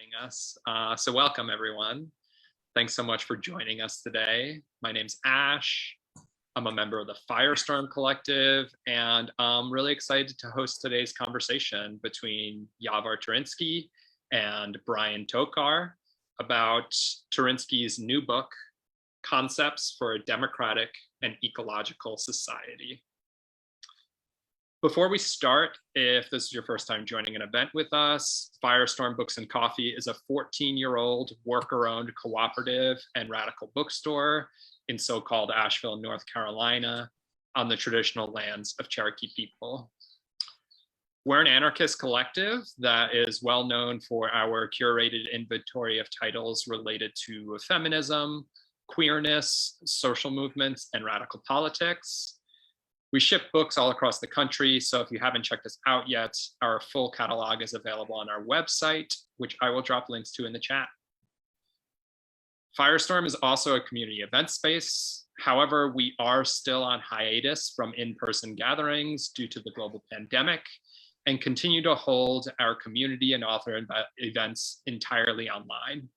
joining us. So welcome, everyone. Thanks so much for joining us today. My name's Ash. I'm a member of the Firestorm Collective, and I'm really excited to host today's conversation between Yavor Tarinski and Brian Tokar about Tarinski's new book, Concepts for a Democratic and Ecological Society. Before we start, if this is your first time joining an event with us, Firestorm Books and Coffee is a 14-year-old worker-owned cooperative and radical bookstore in so-called Asheville, North Carolina, on the traditional lands of Cherokee people. We're an anarchist collective that is well known for our curated inventory of titles related to feminism, queerness, social movements, and radical politics. We ship books all across the country, so if you haven't checked us out yet, our full catalog is available on our website, which I will drop links to in the chat. Firestorm is also a community event space. However, we are still on hiatus from in-person gatherings due to the global pandemic and continue to hold our community and author events entirely online.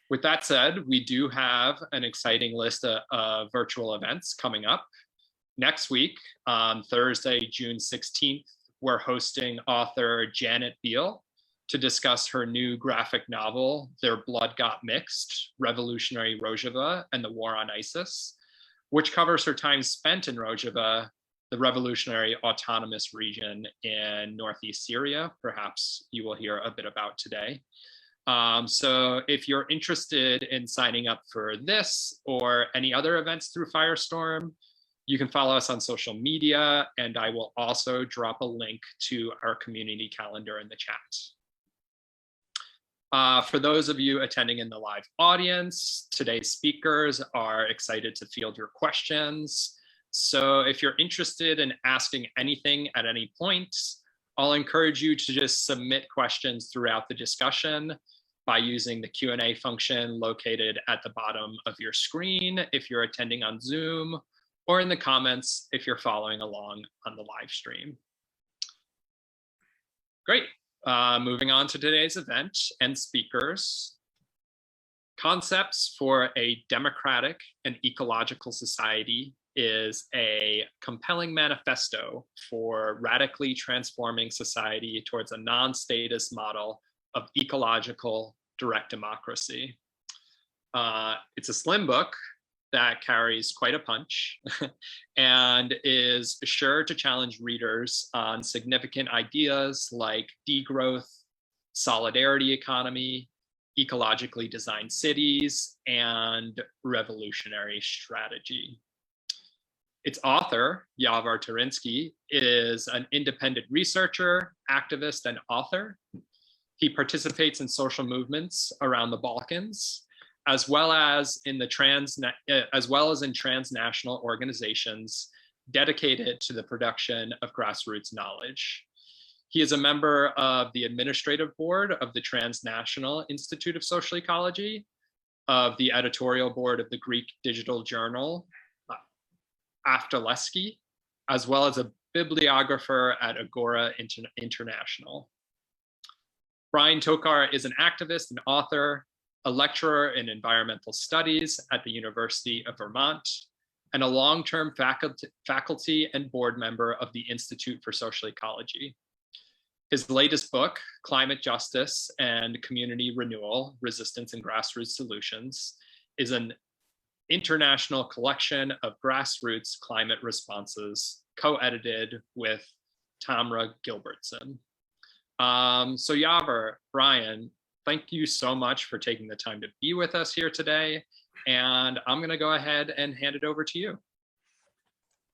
With that said, we do have an exciting list of virtual events coming up. Next week, on Thursday, June 16th, we're hosting author Janet Beal to discuss her new graphic novel, Their Blood Got Mixed, Revolutionary Rojava and the War on ISIS, which covers her time spent in Rojava, the revolutionary autonomous region in Northeast Syria. Perhaps you will hear a bit about today. So if you're interested in signing up for this or any other events through Firestorm, you can follow us on social media, and I will also drop a link to our community calendar in the chat. For those of you attending in the live audience, today's speakers are excited to field your questions. So if you're interested in asking anything at any point, I'll encourage you to just submit questions throughout the discussion by using the Q&A function located at the bottom of your screen if you're attending on Zoom, or in the comments if you're following along on the live stream. Great, moving on to today's event and speakers. Concepts for a Democratic and Ecological Society is a compelling manifesto for radically transforming society towards a non-statist model of ecological direct democracy. It's a slim book that carries quite a punch and is sure to challenge readers on significant ideas like degrowth, solidarity economy, ecologically designed cities, and revolutionary strategy. Its author, Yavor Tarinski, is an independent researcher, activist, and author. He participates in social movements around the Balkans, as well as in transnational organizations dedicated to the production of grassroots knowledge. He is a member of the administrative board of the Transnational Institute of Social Ecology, of the editorial board of the Greek digital journal, Aftoleksi, as well as a bibliographer at Agora International. Brian Tokar is an activist and author, a lecturer in environmental studies at the University of Vermont, and a long-term faculty and board member of the Institute for Social Ecology. His latest book, Climate Justice and Community Renewal, Resistance and Grassroots Solutions, is an international collection of grassroots climate responses, co-edited with Tamra Gilbertson. So Yavor, Brian, thank you so much for taking the time to be with us here today. And I'm going to go ahead and hand it over to you.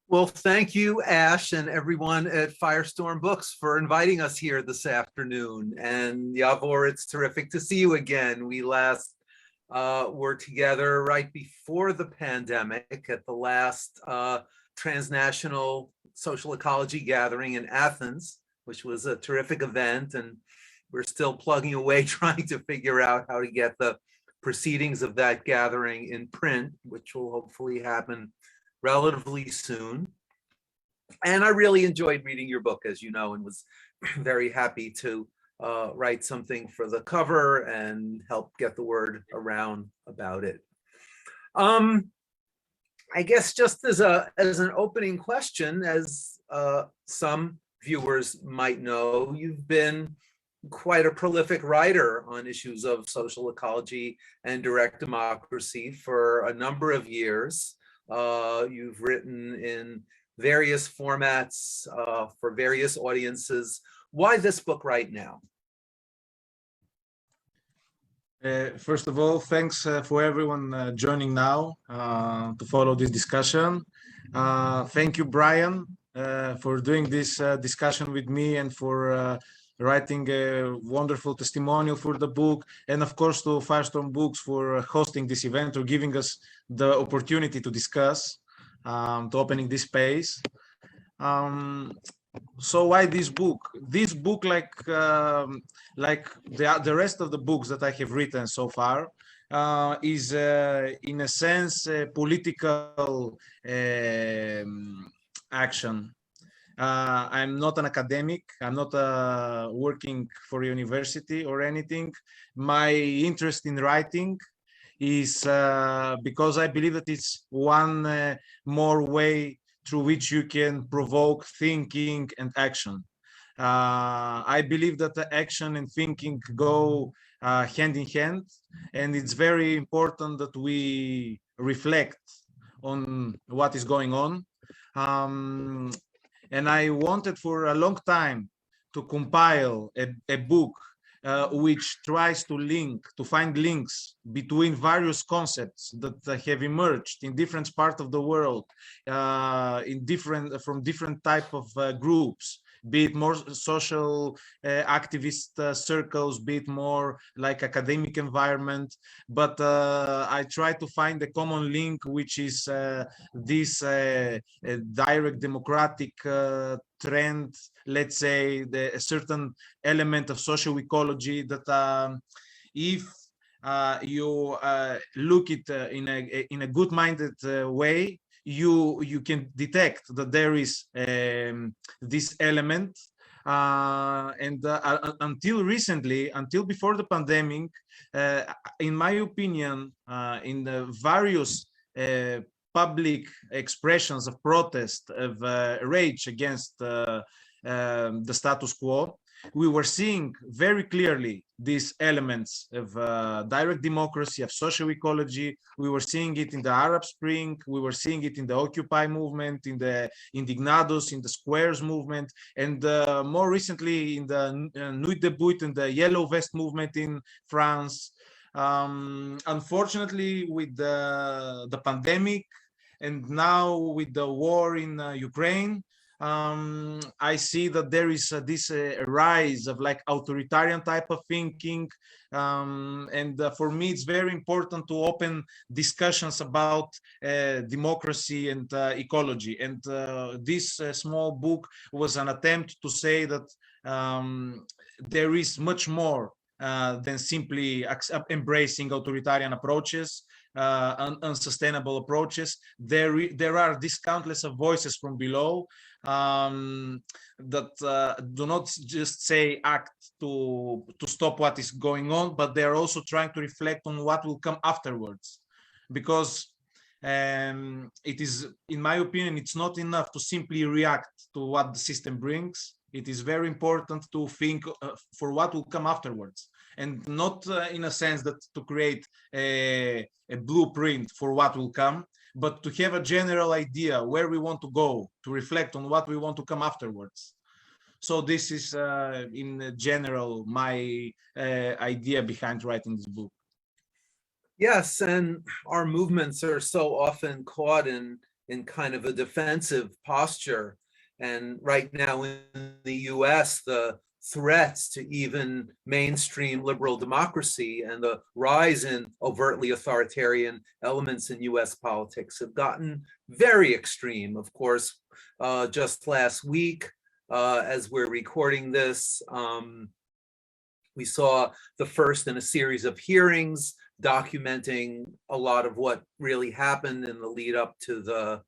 Well, thank you, Ash, and everyone at Firestorm Books for inviting us here this afternoon. And Yavor, it's terrific to see you again. We last were together right before the pandemic at the last Transnational Social Ecology gathering in Athens, which was a terrific event. And we're still plugging away trying to figure out how to get the proceedings of that gathering in print, which will hopefully happen relatively soon. And I really enjoyed reading your book, as you know, and was very happy to write something for the cover and help get the word around about it. I guess just as an opening question, as some viewers might know, you've been quite a prolific writer on issues of social ecology and direct democracy for a number of years. You've written in various formats for various audiences. Why this book right now? First of all, thanks for everyone joining now to follow this discussion. Thank you, Brian, for doing this discussion with me and for writing a wonderful testimonial for the book, and of course to Firestorm Books for hosting this event or giving us the opportunity to discuss, to opening this space. So why this book? This book, like the rest of the books that I have written so far, is in a sense a political action. I'm not an academic. I'm not working for a university or anything. My interest in writing is because I believe that it's one more way through which you can provoke thinking and action. I believe that the action and thinking go hand in hand, and it's very important that we reflect on what is going on. And I wanted for a long time to compile a book which tries to find links between various concepts that have emerged in different parts of the world, from different type of groups, be it more social activist circles, be it more like academic environment. But I try to find a common link, which is this direct democratic trend, let's say, a certain element of social ecology that if you look at in a good-minded way, you can detect that there is this element. And until recently, until before the pandemic, in my opinion, in the various public expressions of protest, of rage against the status quo, we were seeing very clearly these elements of direct democracy, of social ecology. We were seeing it in the Arab Spring. We were seeing it in the Occupy movement, in the Indignados, in the Squares movement, and more recently in the Nuit debout and the Yellow Vest movement in France. Unfortunately, with the pandemic and now with the war in Ukraine, I see that there is this rise of like authoritarian type of thinking, and for me it's very important to open discussions about democracy and ecology, and this small book was an attempt to say that there is much more than simply embracing authoritarian approaches, unsustainable approaches. There are these countless of voices from below that do not just say act to stop what is going on, but they are also trying to reflect on what will come afterwards. Because it is, in my opinion, it's not enough to simply react to what the system brings. It is very important to think for what will come afterwards, and not in a sense that to create a blueprint for what will come, but to have a general idea where we want to go, to reflect on what we want to come afterwards. So this is in general my idea behind writing this book. Yes, and our movements are so often caught in kind of a defensive posture. And right now in the US, the threats to even mainstream liberal democracy and the rise in overtly authoritarian elements in US politics have gotten very extreme. Of course, just last week, as we're recording this, we saw the first in a series of hearings documenting a lot of what really happened in the lead up to the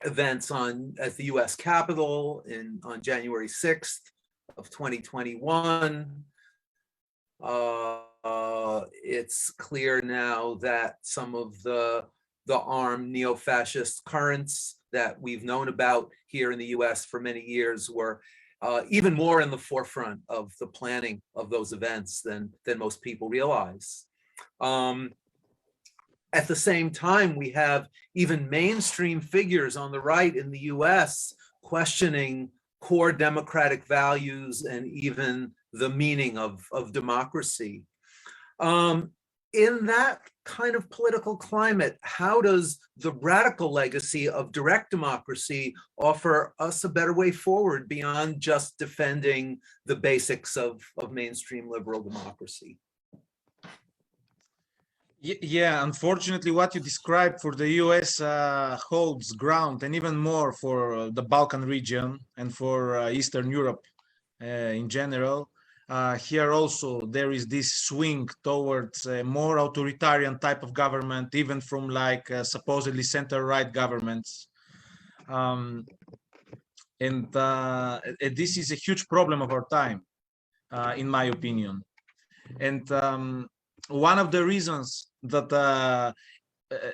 events at the US Capitol on January 6th, of 2021. It's clear now that some of the armed neo-fascist currents that we've known about here in the US for many years were even more in the forefront of the planning of those events than most people realize. At the same time, we have even mainstream figures on the right in the US questioning core democratic values and even the meaning of democracy. In that kind of political climate, how does the radical legacy of direct democracy offer us a better way forward beyond just defending the basics of mainstream liberal democracy? Yeah, unfortunately, what you described for the US holds ground, and even more for the Balkan region and for Eastern Europe in general. Here also, there is this swing towards a more authoritarian type of government, even from like supposedly center-right governments. And this is a huge problem of our time, in my opinion. And one of the reasons that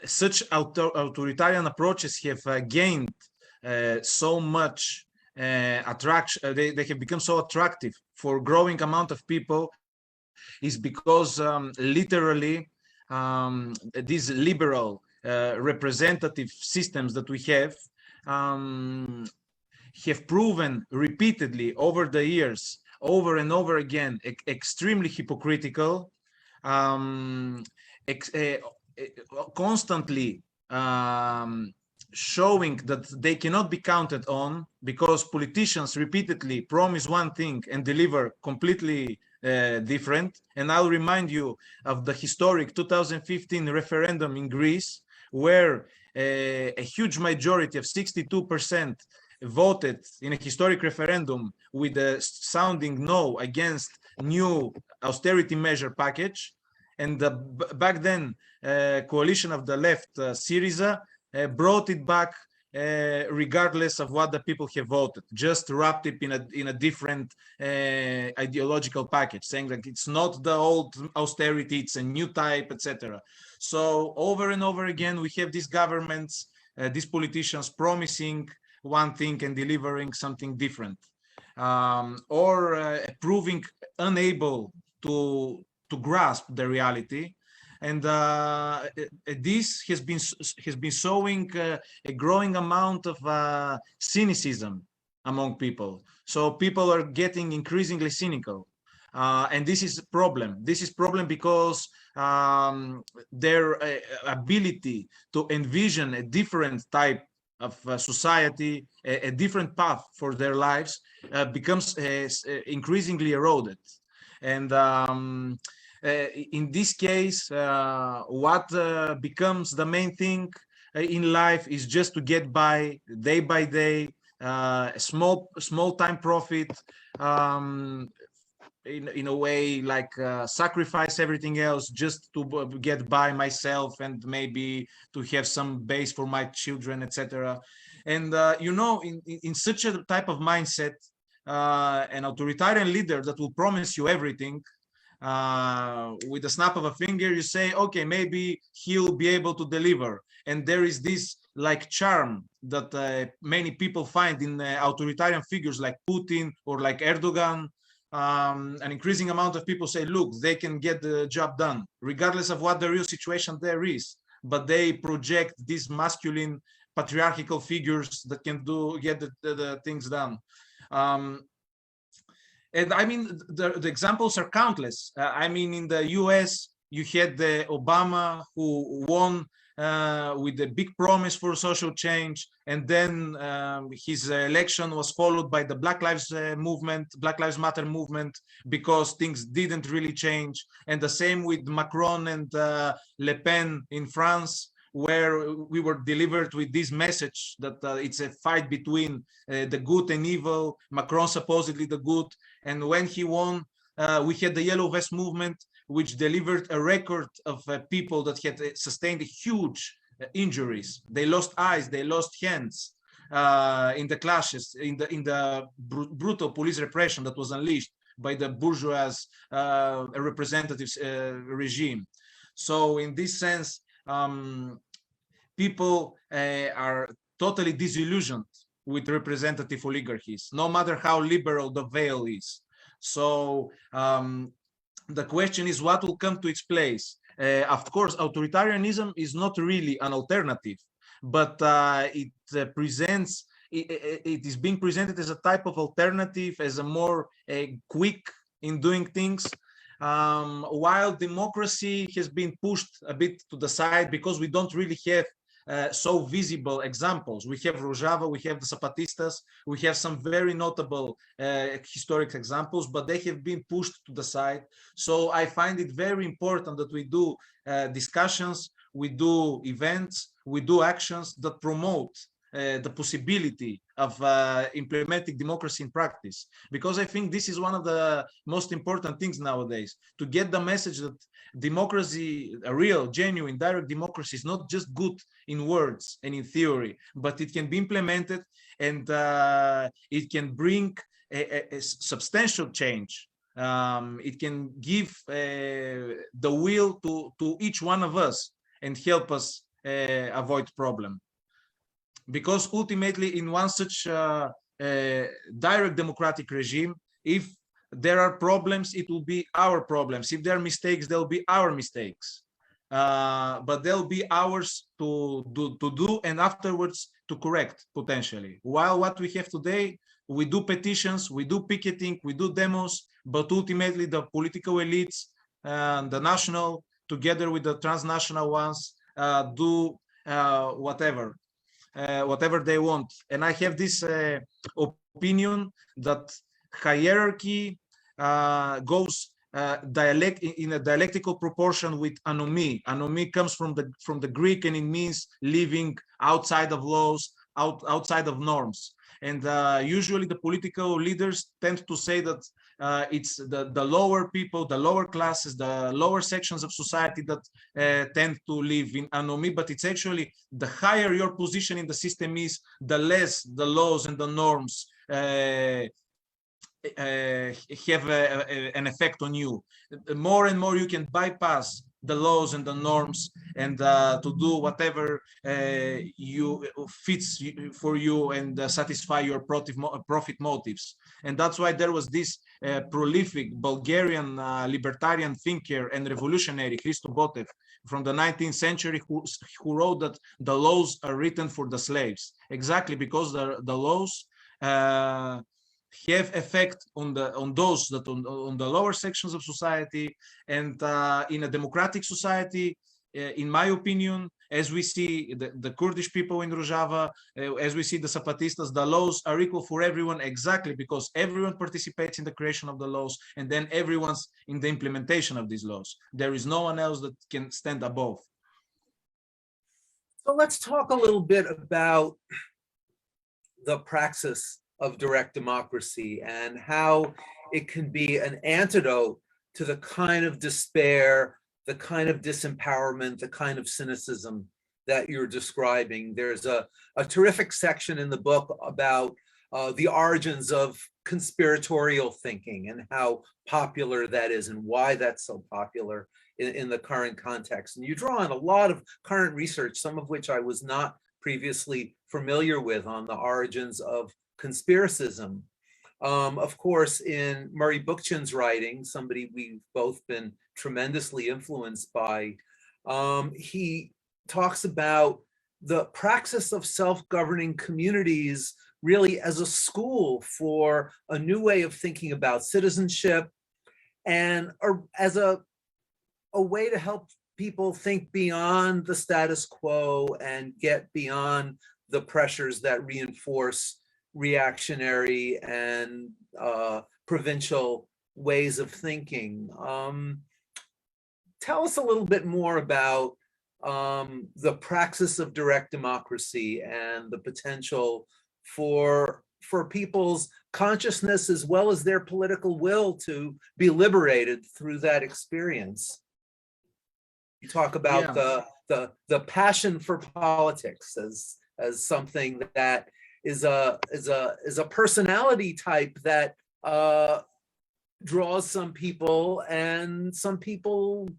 such authoritarian approaches have gained so much attraction, they have become so attractive for growing amount of people, is because literally these liberal representative systems that we have proven repeatedly over the years, over and over again, extremely hypocritical, constantly showing that they cannot be counted on, because politicians repeatedly promise one thing and deliver completely different. And I'll remind you of the historic 2015 referendum in Greece, where a huge majority of 62% voted in a historic referendum with a sounding no against new austerity measure package. And back then, coalition of the left, Syriza, brought it back regardless of what the people have voted, just wrapped it in a different ideological package, saying that it's not the old austerity, it's a new type, etc. So over and over again, we have these governments, these politicians promising one thing and delivering something different, or proving unable to grasp the reality. And this has been showing a growing amount of cynicism among people. So people are getting increasingly cynical, and this is a problem. This is a problem because their ability to envision a different type of society, a different path for their lives, becomes increasingly eroded. And in this case, what becomes the main thing in life is just to get by day by day, small time profit, in a way, like sacrifice everything else just to get by myself and maybe to have some base for my children, etc. And you know, in such a type of mindset, an authoritarian leader that will promise you everything, with a snap of a finger, you say, okay, maybe he'll be able to deliver. And there is this like charm that many people find in authoritarian figures like Putin or like Erdogan. An increasing amount of people say, look, they can get the job done regardless of what the real situation there is, but they project these masculine patriarchal figures that can get the things done. And I mean, the examples are countless. I mean, in the US, you had the Obama who won with a big promise for social change, and then his election was followed by the Black Lives Matter movement, because things didn't really change. And the same with Macron and Le Pen in France, where we were delivered with this message that it's a fight between the good and evil, Macron supposedly the good. And when he won, we had the Yellow Vest movement, which delivered a record of people that had sustained huge injuries. They lost eyes, they lost hands. in the clashes, in the brutal police repression that was unleashed by the bourgeois representative regime. So in this sense, people are totally disillusioned with representative oligarchies, no matter how liberal the veil is. So the question is, what will come to its place? Of course, authoritarianism is not really an alternative, but it is being presented as a type of alternative, as a more quick in doing things, while democracy has been pushed a bit to the side because we don't really have so visible examples. We have Rojava, we have the Zapatistas, we have some very notable historic examples, but they have been pushed to the side. So I find it very important that we do discussions, we do events, we do actions that promote the possibility of implementing democracy in practice, because I think this is one of the most important things nowadays, to get the message that democracy, a real, genuine, direct democracy, is not just good in words and in theory, but it can be implemented, and it can bring a substantial change. It can give the will to each one of us and help us avoid problem. Because ultimately, in one such direct democratic regime, if there are problems, it will be our problems. If there are mistakes, there will be our mistakes. But they'll be ours to do and afterwards to correct, potentially. While what we have today, we do petitions, we do picketing, we do demos, but ultimately the political elites, the national, together with the transnational ones, do whatever they want. And I have this opinion that hierarchy goes in a dialectical proportion with anomie. Anomie comes from the Greek, and it means living outside of laws, outside of norms. And usually the political leaders tend to say that it's the lower people, the lower classes, the lower sections of society that tend to live in anomie, but it's actually the higher your position in the system is, the less the laws and the norms have an effect on you. More and more you can bypass the laws and the norms and to do whatever fits for you and satisfy your profit motives. And that's why there was this prolific Bulgarian libertarian thinker and revolutionary, Hristo Botev, from the 19th century, who wrote that the laws are written for the slaves, exactly because the laws have effect on those that on the lower sections of society. And in a democratic society, in my opinion, as we see the Kurdish people in Rojava, as we see the Zapatistas, the laws are equal for everyone, exactly because everyone participates in the creation of the laws, and then everyone's in the implementation of these laws. There is no one else that can stand above. So let's talk a little bit about the praxis of direct democracy and how it can be an antidote to the kind of despair, the kind of disempowerment, the kind of cynicism that you're describing. There's a terrific section in the book about the origins of conspiratorial thinking and how popular that is and why that's so popular in the current context. And you draw on a lot of current research, some of which I was not previously familiar with, on the origins of conspiracism. Of course, in Murray Bookchin's writing, somebody we've both been tremendously influenced by, he talks about the praxis of self-governing communities really as a school for a new way of thinking about citizenship, and as a way to help people think beyond the status quo and get beyond the pressures that reinforce reactionary and provincial ways of thinking. Tell us a little bit more about the praxis of direct democracy and the potential for people's consciousness as well as their political will to be liberated through that experience. You talk about the passion for politics as something that is a personality type that draws some people, and some people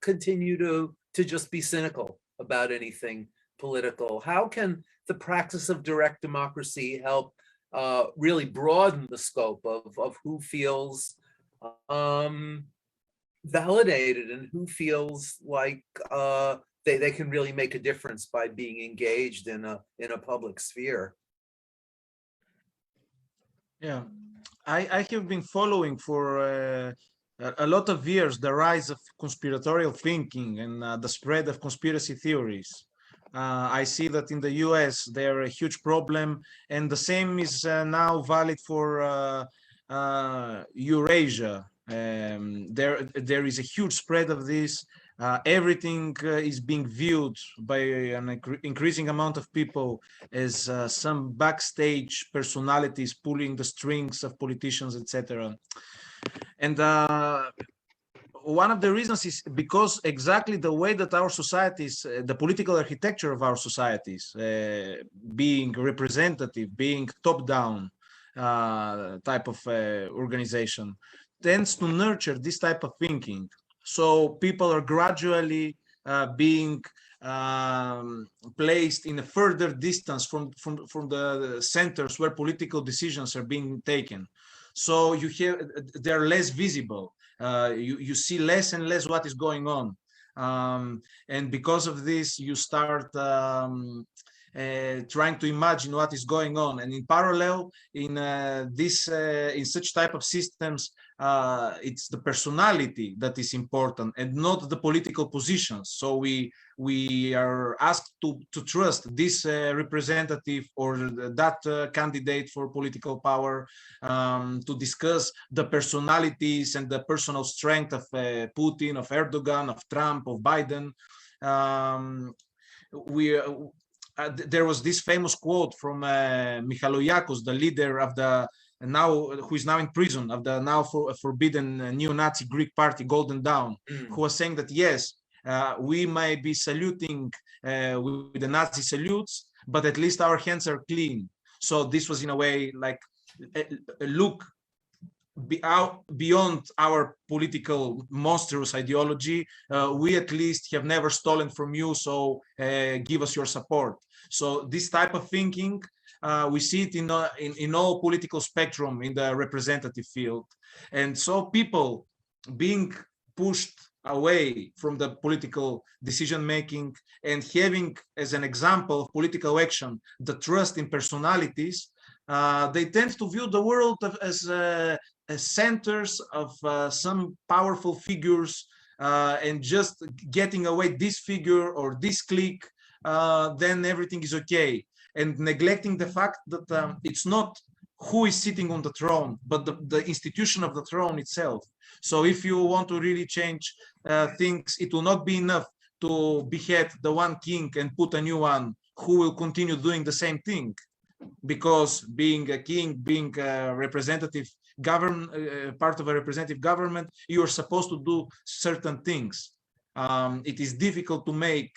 continue to just be cynical about anything political. How can the practice of direct democracy help really broaden the scope of who feels validated and who feels like they can really make a difference by being engaged in a public sphere? Yeah, I have been following for a lot of years the rise of conspiratorial thinking and the spread of conspiracy theories. I see that in the US they're a huge problem, and the same is now valid for Eurasia. There is a huge spread of this. Everything is being viewed by an increasing amount of people as some backstage personalities pulling the strings of politicians, etc. And one of the reasons is because exactly the way that our societies, the political architecture of our societies, being representative, being top-down type of organization, tends to nurture this type of thinking. So people are gradually being placed in a further distance from the centers where political decisions are being taken. So they're less visible. You see less and less what is going on. And because of this, you start trying to imagine what is going on. And in parallel, in such type of systems, it's the personality that is important and not the political positions. So we are asked to trust this representative or that candidate for political power, to discuss the personalities and the personal strength of Putin, of Erdogan, of Trump, of Biden. There was this famous quote from Michaloiakos, the leader of the who is now in prison, of the now forbidden neo-Nazi Greek party Golden Dawn, who was saying that yes, we might be saluting with the Nazi salutes, but at least our hands are clean. So this was in a way like a look beyond our political monstrous ideology. We at least have never stolen from you, so give us your support. So this type of thinking, we see it in all political spectrum in the representative field. And so people being pushed away from the political decision making and having as an example of political action the trust in personalities, they tend to view the world as centers of some powerful figures, and just getting away this figure or this clique, then everything is okay. And neglecting the fact that it's not who is sitting on the throne, but the institution of the throne itself. So if you want to really change things, it will not be enough to behead the one king and put a new one who will continue doing the same thing. Because being a king, being a representative part of a representative government, you are supposed to do certain things. It is difficult to make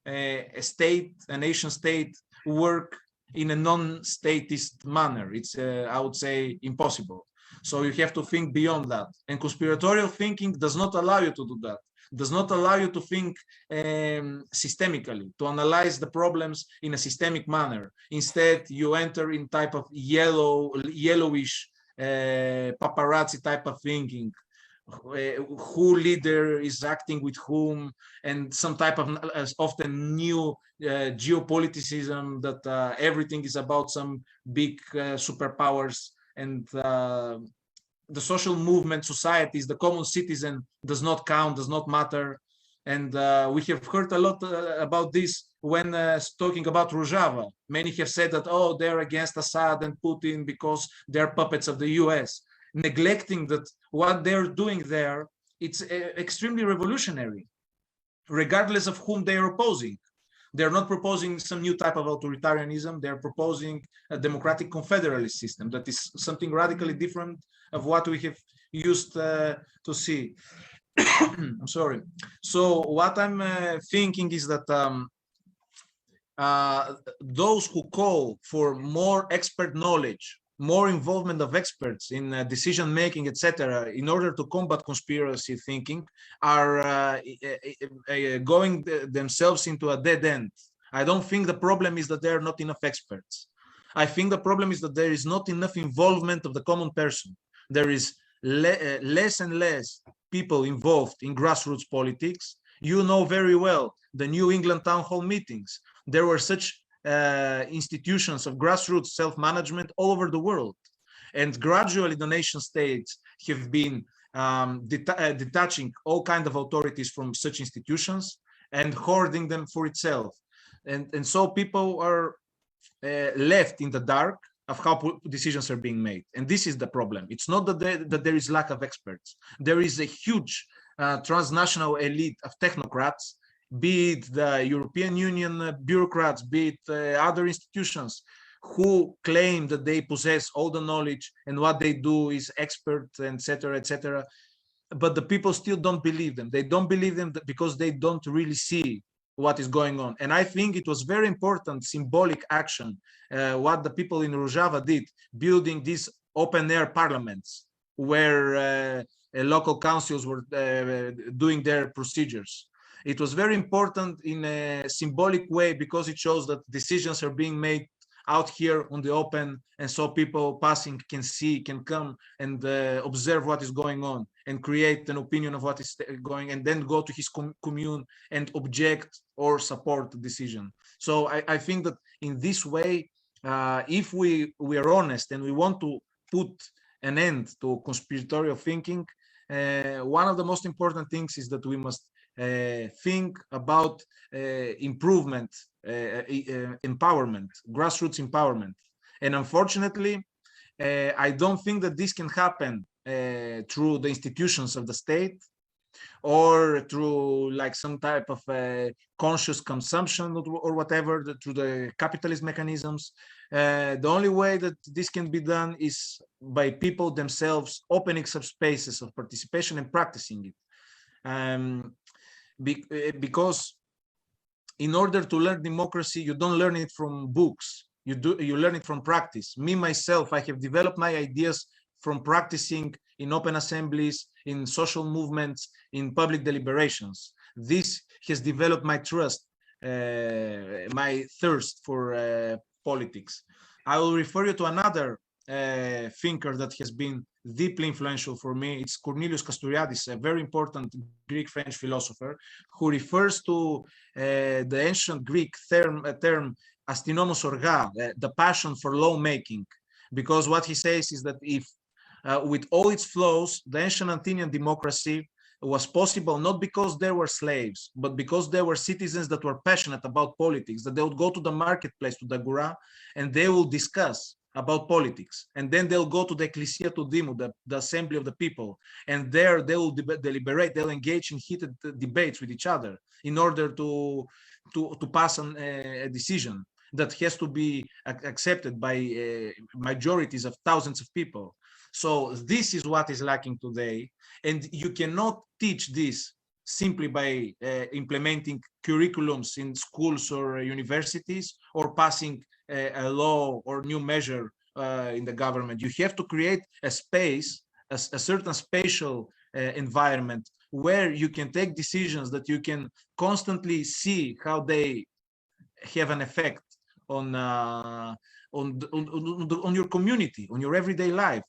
a nation state work in a non-statist manner. It's, I would say, impossible. So you have to think beyond that. And conspiratorial thinking does not allow you to do that. Does not allow you to think systemically, to analyze the problems in a systemic manner. Instead, you enter in type of yellowish paparazzi type of thinking. Who leader is acting with whom, and some type of often new geopoliticism that everything is about some big superpowers, and the social movement, societies, the common citizen does not count, does not matter. And we have heard a lot about this when talking about Rojava. Many have said that, oh, they're against Assad and Putin because they're puppets of the US, neglecting that what they're doing there, it's extremely revolutionary, regardless of whom they are opposing. They're not proposing some new type of authoritarianism. They're proposing a democratic confederalist system that is something radically different of what we have used to see. I'm sorry. So what I'm thinking is that those who call for more expert knowledge, more involvement of experts in decision making, etc., in order to combat conspiracy thinking, are going themselves into a dead end. I don't think the problem is that there are not enough experts. I think the problem is that there is not enough involvement of the common person. There is less and less people involved in grassroots politics. You know very well the New England town hall meetings. There were such institutions of grassroots self-management all over the world. And gradually the nation states have been detaching all kinds of authorities from such institutions and hoarding them for itself. And so people are left in the dark of how decisions are being made. And this is the problem. It's not that there is lack of experts. There is a huge transnational elite of technocrats, be it the European Union bureaucrats, be it other institutions, who claim that they possess all the knowledge and what they do is expert, etc., etc. But the people still don't believe them. They don't believe them because they don't really see what is going on. And I think it was very important symbolic action, what the people in Rojava did, building these open air parliaments where local councils were doing their procedures. It was very important in a symbolic way because it shows that decisions are being made out here on the open, and so people passing can see, can come and observe what is going on and create an opinion of what is going, and then go to his commune and object or support the decision. So I think that in this way, if we are honest and we want to put an end to conspiratorial thinking, one of the most important things is that we must think about improvement, empowerment, grassroots empowerment. And unfortunately, I don't think that this can happen through the institutions of the state or through like some type of conscious consumption or whatever, through the capitalist mechanisms. The only way that this can be done is by people themselves opening some spaces of participation and practicing it. Because in order to learn democracy, you don't learn it from books. You learn it from practice. Me, myself, I have developed my ideas from practicing in open assemblies, in social movements, in public deliberations. This has developed my trust, my thirst for politics. I will refer you to another thinker that has been deeply influential for me. It's Cornelius Casturiadis, a very important Greek-French philosopher, who refers to the ancient Greek term astinomos orga, the passion for lawmaking, because what he says is that if with all its flaws, the ancient Athenian democracy was possible not because there were slaves, but because there were citizens that were passionate about politics, that they would go to the marketplace, to the Agora, and they will discuss about politics. And then they'll go to the Ecclesia to Demo, the assembly of the people, and there they will deliberate, they'll engage in heated debates with each other in order to pass on a decision that has to be accepted by majorities of thousands of people. So this is what is lacking today, and you cannot teach this simply by implementing curriculums in schools or universities or passing a law or new measure in the government. You have to create a space, a certain spatial environment where you can take decisions that you can constantly see how they have an effect on your community, on your everyday life.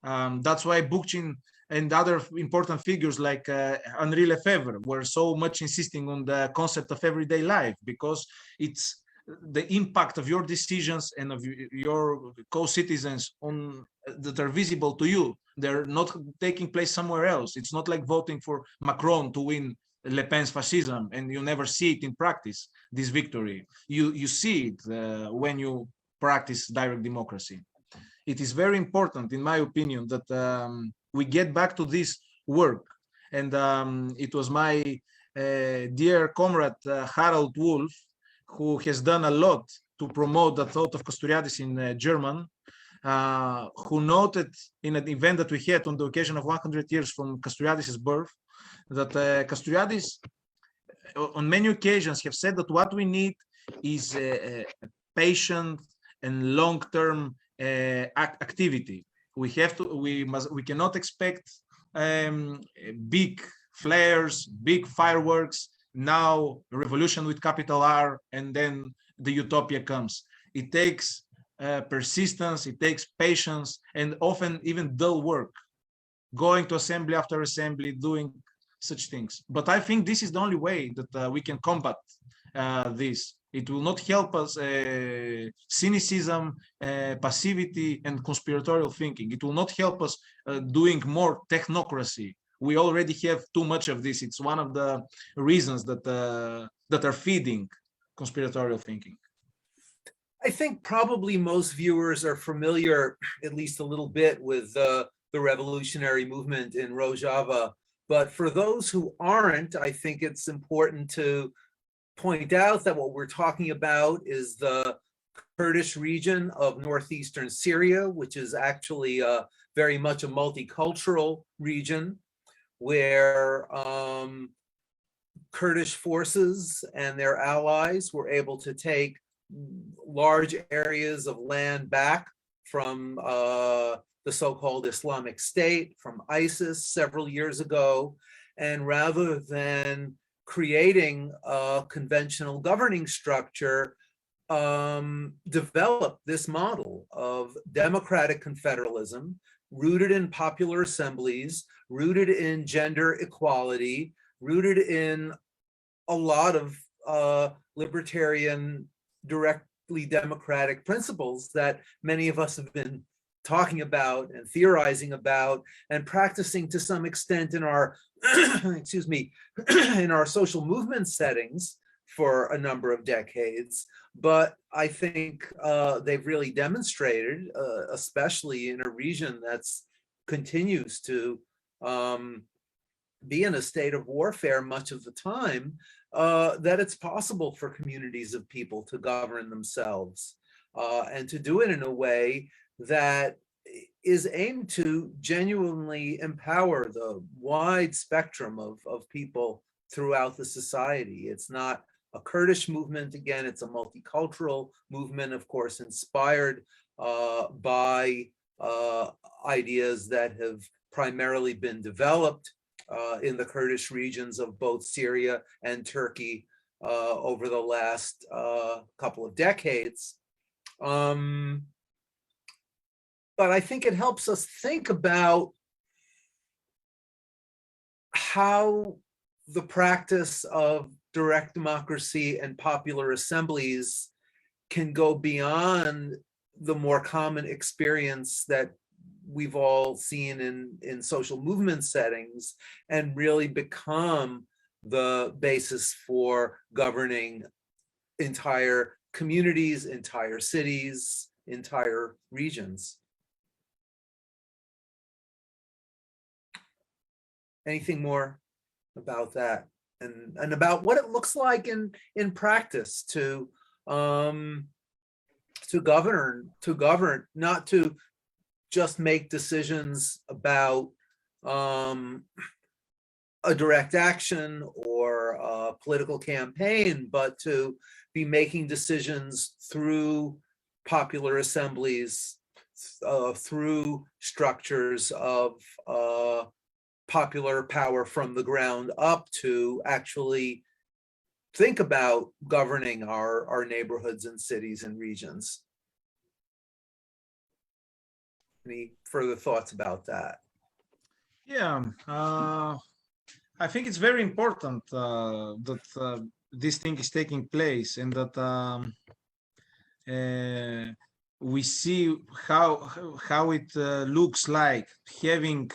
That's why Bookchin and other important figures like Henri Lefebvre were so much insisting on the concept of everyday life, because it's the impact of your decisions and of your co-citizens on that are visible to you. They're not taking place somewhere else. It's not like voting for Macron to win Le Pen's fascism and you never see it in practice, this victory. You see it when you practice direct democracy. It is very important, in my opinion, that we get back to this work. And it was my dear comrade, Harald Wolff, who has done a lot to promote the thought of Casturiadis in German, who noted in an event that we had on the occasion of 100 years from Casturiadis' birth, that Casturiadis, on many occasions, have said that what we need is a patient and long-term activity. We have to, we cannot expect big flares, big fireworks, now revolution with capital R, and then the utopia comes. It takes persistence, it takes patience, and often even dull work, going to assembly after assembly, doing such things. But I think this is the only way that we can combat this. It will not help us cynicism, passivity, and conspiratorial thinking. It will not help us doing more technocracy. We already have too much of this. It's one of the reasons that that are feeding conspiratorial thinking. I think probably most viewers are familiar, at least a little bit, with the revolutionary movement in Rojava. But for those who aren't, I think it's important to point out that what we're talking about is the Kurdish region of northeastern Syria, which is actually very much a multicultural region where Kurdish forces and their allies were able to take large areas of land back from the so-called Islamic State, from ISIS several years ago. And rather than creating a conventional governing structure, developed this model of democratic confederalism, rooted in popular assemblies, rooted in gender equality, rooted in a lot of libertarian, directly democratic principles that many of us have been talking about and theorizing about and practicing to some extent in our excuse me, in our social movement settings for a number of decades. But I think they've really demonstrated, especially in a region that's continues to be in a state of warfare much of the time, that it's possible for communities of people to govern themselves and to do it in a way that is aimed to genuinely empower the wide spectrum of people throughout the society. It's not a Kurdish movement. Again, it's a multicultural movement, of course, inspired by ideas that have primarily been developed in the Kurdish regions of both Syria and Turkey over the last couple of decades. But I think it helps us think about how the practice of direct democracy and popular assemblies can go beyond the more common experience that we've all seen in social movement settings and really become the basis for governing entire communities, entire cities, entire regions. Anything more about that and about what it looks like in practice to govern, not to just make decisions about a direct action or a political campaign, but to be making decisions through popular assemblies, through structures of popular power from the ground up to actually think about governing our neighborhoods and cities and regions. Any further thoughts about that? Yeah, I think it's very important that this thing is taking place and that we see how it looks like having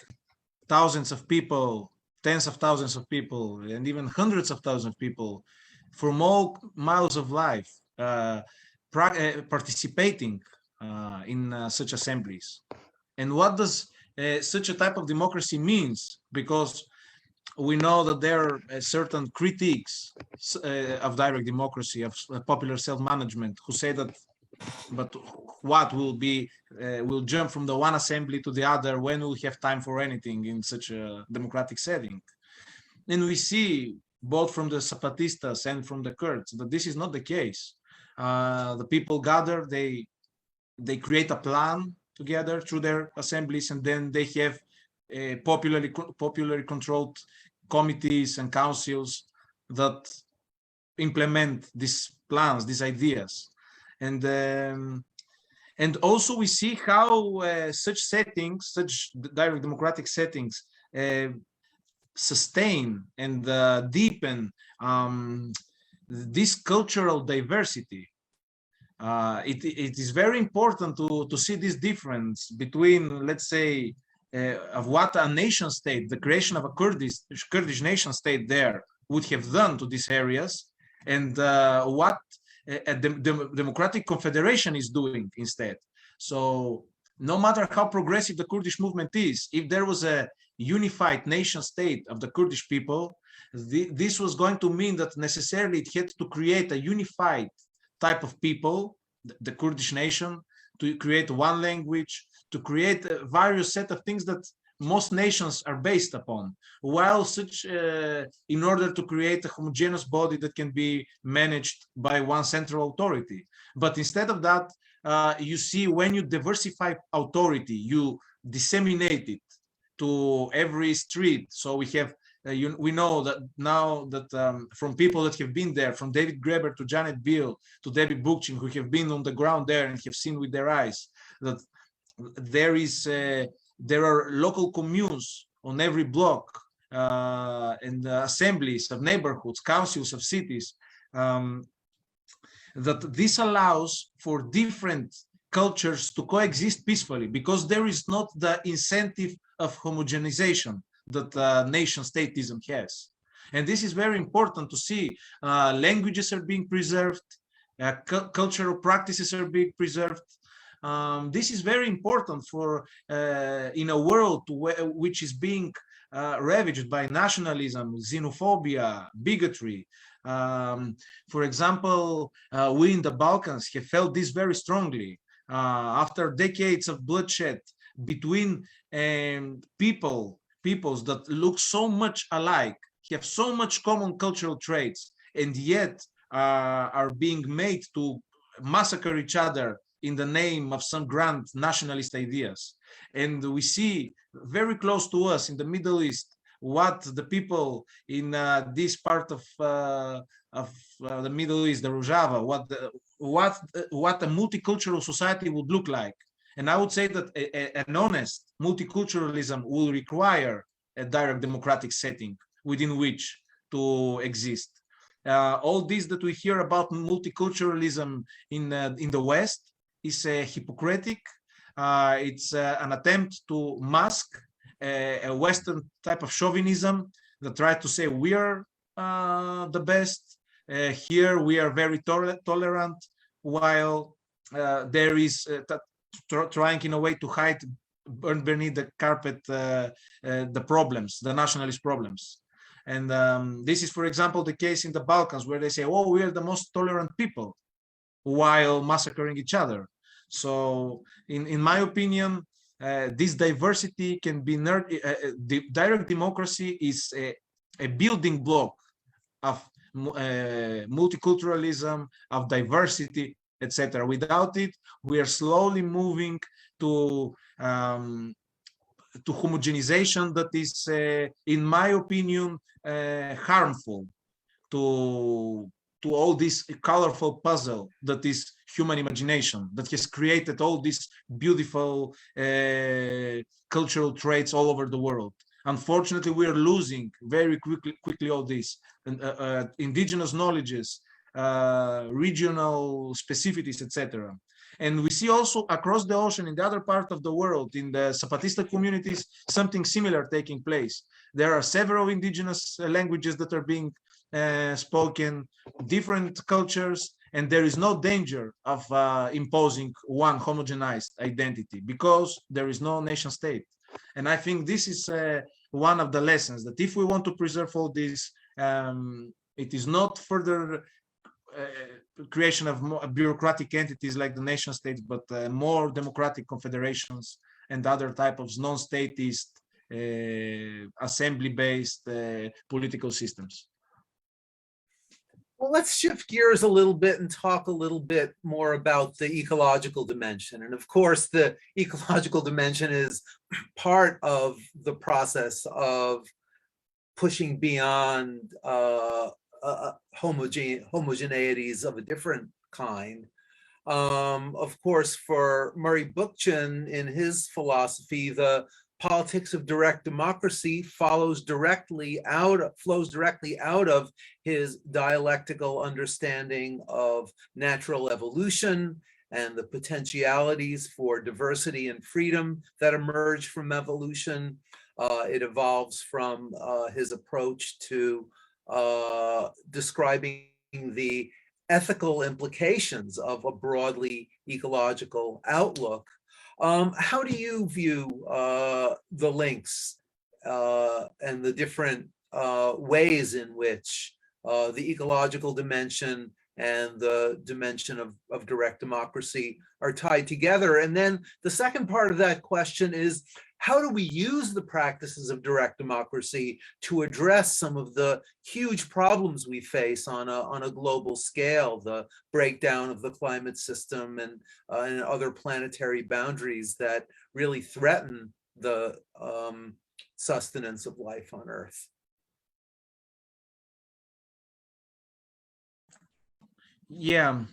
thousands of people, tens of thousands of people, and even hundreds of thousands of people from all miles of life participating in such assemblies. And what does such a type of democracy means? Because we know that there are certain critiques of direct democracy, of popular self-management, who say that, but what will be, we'll jump from the one assembly to the other when we'll have time for anything in such a democratic setting. And we see both from the Zapatistas and from the Kurds that this is not the case. The people gather, they create a plan together through their assemblies, and then they have popularly controlled committees and councils that implement these plans, these ideas. And also we see how such settings, such direct democratic settings, sustain and deepen this cultural diversity. It is very important to see this difference between, let's say, of what a nation state, the creation of a Kurdish nation state there would have done to these areas, and what the Democratic Confederation is doing instead. So no matter how progressive the Kurdish movement is, if there was a unified nation state of the Kurdish people, this was going to mean that necessarily it had to create a unified type of people, the Kurdish nation, to create one language, to create various set of things that most nations are based upon, while such in order to create a homogeneous body that can be managed by one central authority. But instead of that, you see, when you diversify authority, you disseminate it to every street. So we have we know that now that from people that have been there, from David Graeber to Janet Biel to David Bookchin, who have been on the ground there and have seen with their eyes that there are local communes on every block, and assemblies of neighborhoods, councils of cities, that this allows for different cultures to coexist peacefully, because there is not the incentive of homogenization that nation statism has. And this is very important to see. Languages are being preserved, cultural practices are being preserved. This is very important for in a world which is being ravaged by nationalism, xenophobia, bigotry. For example, we in the Balkans have felt this very strongly. After decades of bloodshed between peoples that look so much alike, have so much common cultural traits, and yet are being made to massacre each other in the name of some grand nationalist ideas. And we see very close to us in the Middle East what the people in this part of the Middle East, the Rojava, what a multicultural society would look like. And I would say that an honest multiculturalism will require a direct democratic setting within which to exist. All this that we hear about multiculturalism in the West is hypocritic. It's an attempt to mask a Western type of chauvinism that tries to say we are the best. Here we are very tolerant, while there is trying in a way to hide beneath the carpet the problems, the nationalist problems. And this is, for example, the case in the Balkans, where they say, oh, we are the most tolerant people, while massacring each other. So in my opinion, this diversity can be direct democracy is a building block of multiculturalism, of diversity, etc. Without it, we are slowly moving to homogenization that is, in my opinion, harmful to all this colorful puzzle that is human imagination, that has created all these beautiful cultural traits all over the world. Unfortunately, we are losing very quickly all this, indigenous knowledges, regional specificities, etc. And we see also across the ocean in the other part of the world, in the Zapatista communities, something similar taking place. There are several indigenous languages that are being spoken, different cultures, and there is no danger of imposing one homogenized identity because there is no nation state. And I think this is one of the lessons, that if we want to preserve all this, it is not further creation of more bureaucratic entities like the nation states, but more democratic confederations and other type of non-statist, assembly-based political systems. Well, let's shift gears a little bit and talk a little bit more about the ecological dimension. And of course, the ecological dimension is part of the process of pushing beyond homogeneities of a different kind. Of course, for Murray Bookchin, in his philosophy, the politics of direct democracy flows directly out of his dialectical understanding of natural evolution and the potentialities for diversity and freedom that emerge from evolution. It evolves from his approach to describing the ethical implications of a broadly ecological outlook. How do you view the links and the different ways in which the ecological dimension and the dimension of direct democracy are tied together? And then the second part of that question is, how do we use the practices of direct democracy to address some of the huge problems we face on a global scale, the breakdown of the climate system and other planetary boundaries that really threaten the sustenance of life on Earth? Yeah.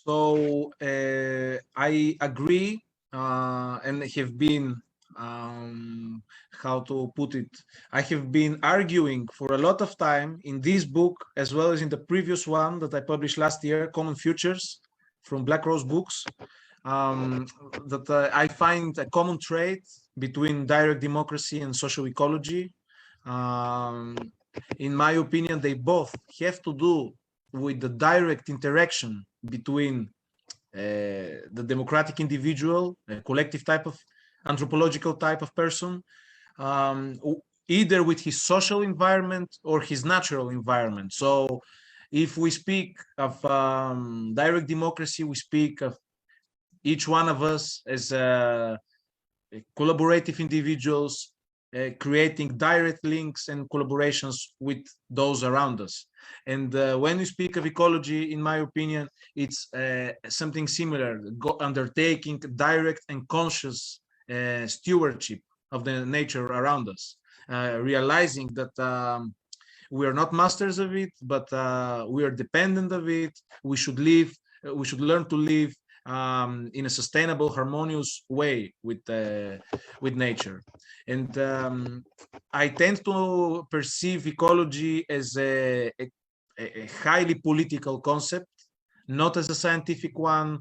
So I agree and have been, how to put it, I have been arguing for a lot of time in this book, as well as in the previous one that I published last year, Common Futures, from Black Rose Books, that I find a common trait between direct democracy and social ecology. In my opinion, they both have to do with the direct interaction between the democratic individual, a collective type of anthropological type of person, either with his social environment or his natural environment. So if we speak of direct democracy, we speak of each one of us as collaborative individuals, creating direct links and collaborations with those around us. And when we speak of ecology, in my opinion, it's something similar, undertaking direct and conscious stewardship of the nature around us, realizing that we are not masters of it, but we are dependent of it. We should learn to live in a sustainable, harmonious way with nature. And I tend to perceive ecology as a highly political concept, not as a scientific one,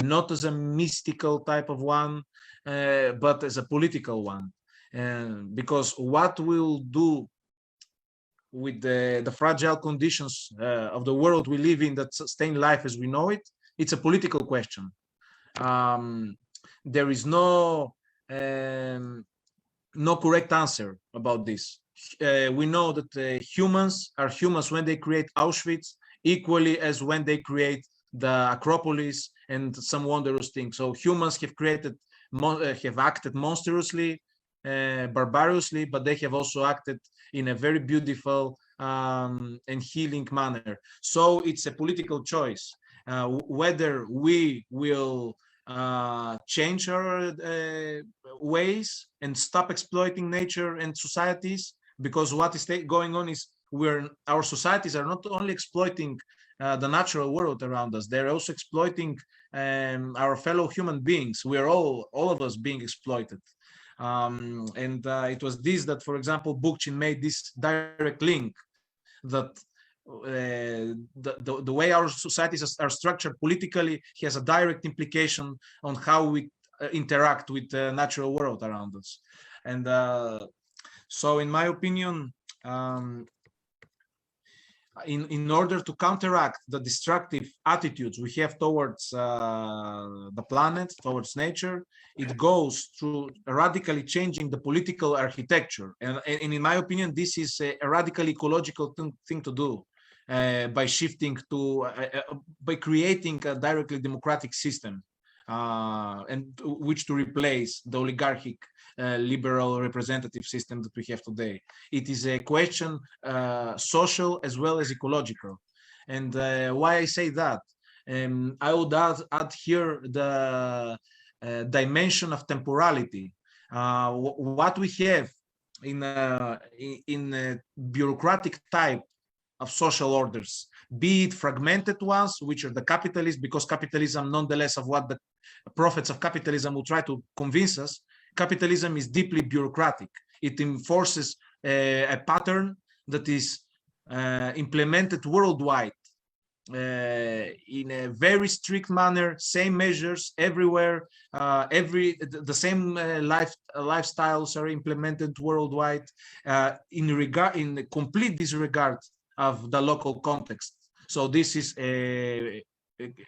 not as a mystical type of one, but as a political one. Because what we'll do with the fragile conditions of the world we live in that sustain life as we know it, it's a political question. There is no correct answer about this. We know that humans are humans when they create Auschwitz, equally as when they create the Acropolis and some wondrous things. So humans have acted monstrously, barbarously, but they have also acted in a very beautiful and healing manner. So it's a political choice. Whether we will change our ways and stop exploiting nature and societies, because what is going on is our societies are not only exploiting the natural world around us, they're also exploiting our fellow human beings. We are all of us being exploited. And it was this that, for example, Bookchin made this direct link that the way our societies are structured politically has a direct implication on how we interact with the natural world around us. And so in my opinion, in order to counteract the destructive attitudes we have towards the planet, towards nature, it goes through radically changing the political architecture. And in my opinion, this is a radical ecological thing to do by shifting to, by creating a directly democratic system, and which to replace the oligarchic liberal representative system that we have today. It is a question social as well as ecological. And why I say that? I would add here the dimension of temporality. What we have in a bureaucratic type of social orders, be it fragmented ones, which are the capitalists, because capitalism, nonetheless, of what the prophets of capitalism will try to convince us, capitalism is deeply bureaucratic. It enforces a pattern that is implemented worldwide in a very strict manner, same measures everywhere, the same lifestyles are implemented worldwide in complete disregard of the local context. So this is a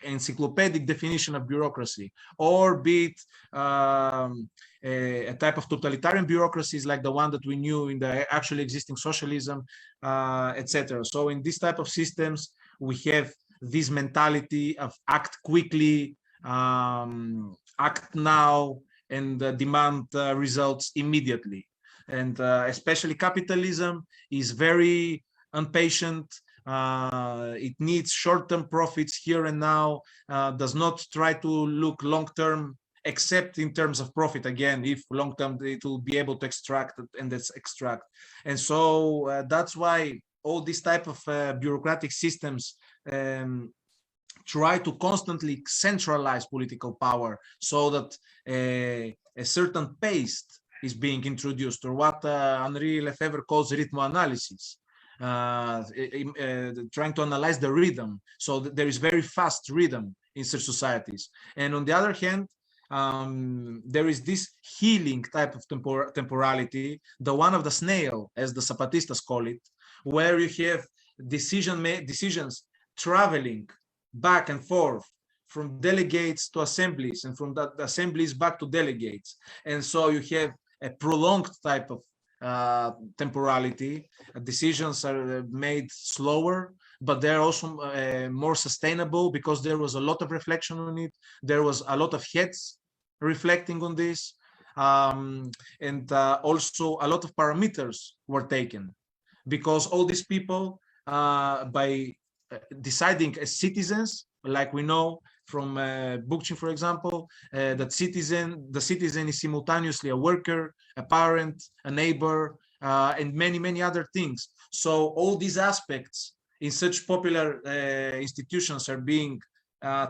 encyclopedic definition of bureaucracy, or be it a type of totalitarian bureaucracies like the one that we knew in the actually existing socialism, etc. So in this type of systems, we have this mentality of act quickly, act now, and demand results immediately. And especially capitalism is very impatient. It needs short-term profits here and now, does not try to look long-term, except in terms of profit. Again, if long-term it will be able to extract and let's extract. And so that's why all these type of bureaucratic systems try to constantly centralize political power, so that a certain pace is being introduced, or what Henri Lefebvre calls rhythmoanalysis. Trying to analyze the rhythm, so that there is very fast rhythm in such societies. And on the other hand, there is this healing type of temporality, the one of the snail, as the Zapatistas call it, where you have decisions traveling back and forth from delegates to assemblies, and from the assemblies back to delegates. And so you have a prolonged type of temporality. Decisions are made slower, but they're also more sustainable, because there was a lot of reflection on it. There was a lot of heads reflecting on this, and also a lot of parameters were taken, because all these people, by deciding as citizens, like we know from Bookchin, for example, that the citizen is simultaneously a worker, a parent, a neighbor, and many, many other things. So all these aspects in such popular institutions are being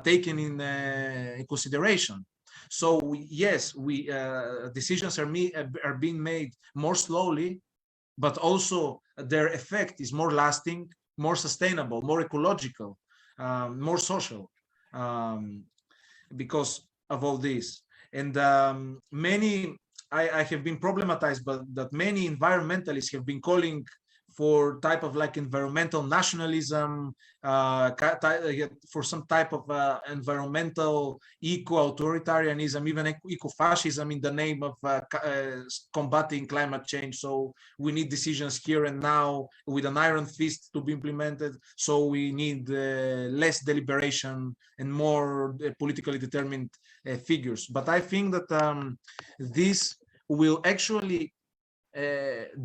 taken in consideration. So yes, decisions are being made more slowly, but also their effect is more lasting, more sustainable, more ecological, more social, because of all this. And I have been problematized, but that many environmentalists have been calling for type of like environmental nationalism, for some type of environmental eco-authoritarianism, even eco-fascism, in the name of combating climate change. So we need decisions here and now with an iron fist to be implemented. So we need less deliberation and more politically determined figures. But I think that this will actually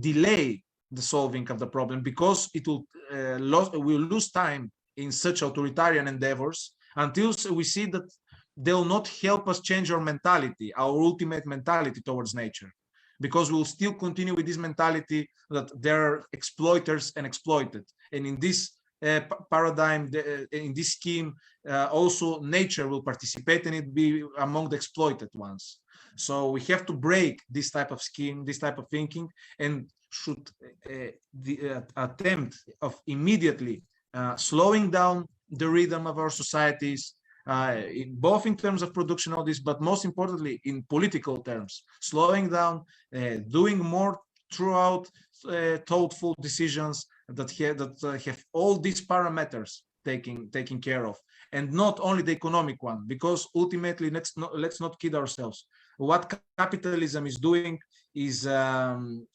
delay the solving of the problem, because it will we'll lose time in such authoritarian endeavors until we see that they will not help us change our mentality, our ultimate mentality towards nature, because we'll still continue with this mentality that there are exploiters and exploited. And in this paradigm, in this scheme, also nature will participate and it be among the exploited ones. So we have to break this type of scheme, this type of thinking, and should the attempt of immediately slowing down the rhythm of our societies, both in terms of production, all this, but most importantly in political terms, slowing down, doing more throughout thoughtful decisions that have all these parameters taken care of, and not only the economic one, because ultimately let's not kid ourselves. What capitalism is doing is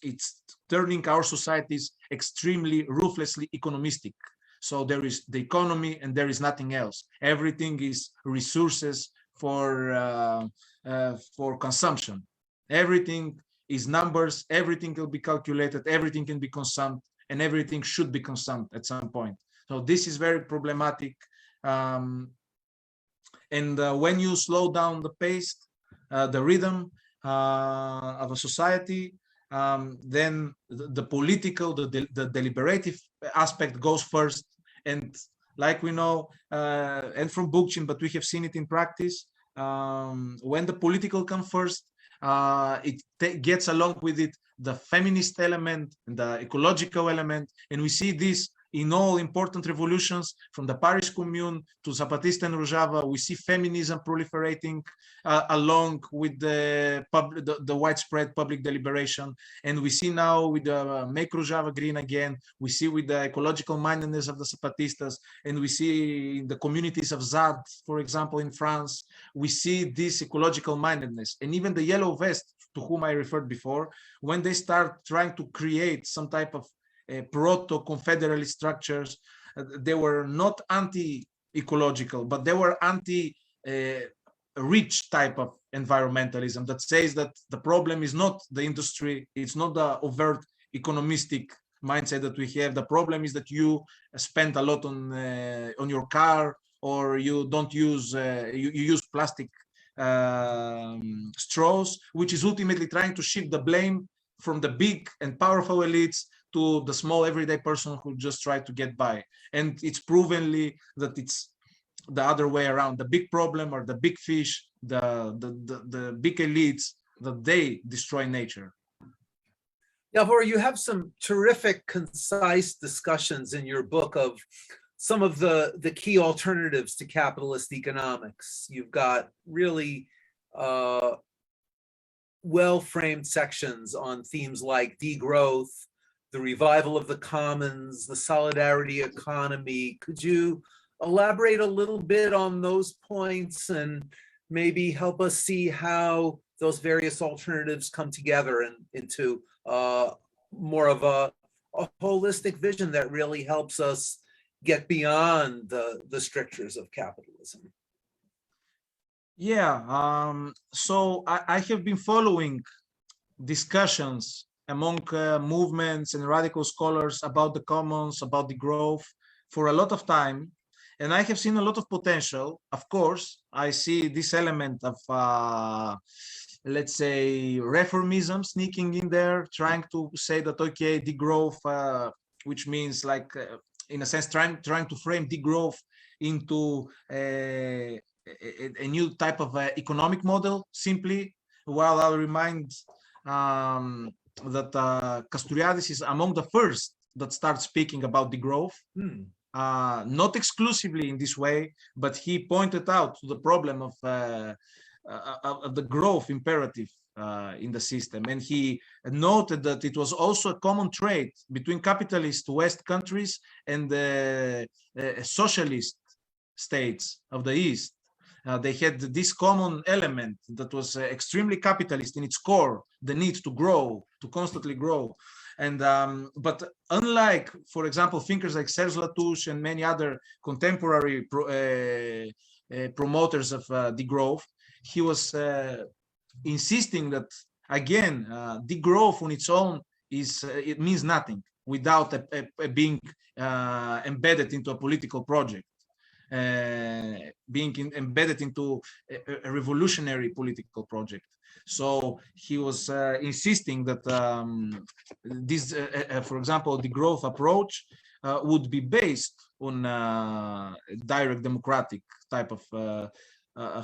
it's turning our societies extremely ruthlessly economistic. So there is the economy and there is nothing else. Everything is resources for consumption. Everything is numbers, everything will be calculated, everything can be consumed, and everything should be consumed at some point. So this is very problematic. And when you slow down the pace, the rhythm of a society, then the political, the deliberative aspect goes first. And like we know, and from Bookchin, but we have seen it in practice, when the political comes first, it gets along with it the feminist element and the ecological element. And we see this in all important revolutions, from the Paris Commune to Zapatista and Rojava. We see feminism proliferating along with the widespread public deliberation. And we see now with the Make Rojava Green Again, we see with the ecological mindedness of the Zapatistas, and we see in the communities of ZAD, for example, in France, we see this ecological mindedness. And even the Yellow Vest, to whom I referred before, when they start trying to create some type of proto-confederalist structures, they were not anti-ecological, but they were anti-rich type of environmentalism that says that the problem is not the industry, it's not the overt economistic mindset that we have. The problem is that you spend a lot on your car, or you don't use you use plastic straws, which is ultimately trying to shift the blame from the big and powerful elites to the small everyday person who just try to get by. And it's provenly that it's the other way around. The big problem, or the big fish, the big elites, that they destroy nature. Yavor, you have some terrific, concise discussions in your book of some of the key alternatives to capitalist economics. You've got really well-framed sections on themes like degrowth, the revival of the commons, the solidarity economy. Could you elaborate a little bit on those points and maybe help us see how those various alternatives come together and into more of a holistic vision that really helps us get beyond the strictures of capitalism? Yeah, so I have been following discussions among movements and radical scholars about the commons, about the growth for a lot of time. And I have seen a lot of potential. Of course, I see this element of, let's say, reformism sneaking in there, trying to say that, okay, degrowth, which means like, in a sense, trying to frame degrowth into a new type of economic model, simply, while I'll remind that Casturiadis is among the first that start speaking about degrowth. Not exclusively in this way, but he pointed out to the problem of the growth imperative in the system. And he noted that it was also a common trait between capitalist West countries and the socialist states of the East. They had this common element that was extremely capitalist in its core, the need to grow, to constantly grow. And but unlike, for example, thinkers like Serge Latouche and many other contemporary promoters of degrowth, he was insisting that, again, degrowth on its own is it means nothing without being embedded into a political project, being embedded into a revolutionary political project. So he was insisting that this, for example, the growth approach would be based on a direct democratic type of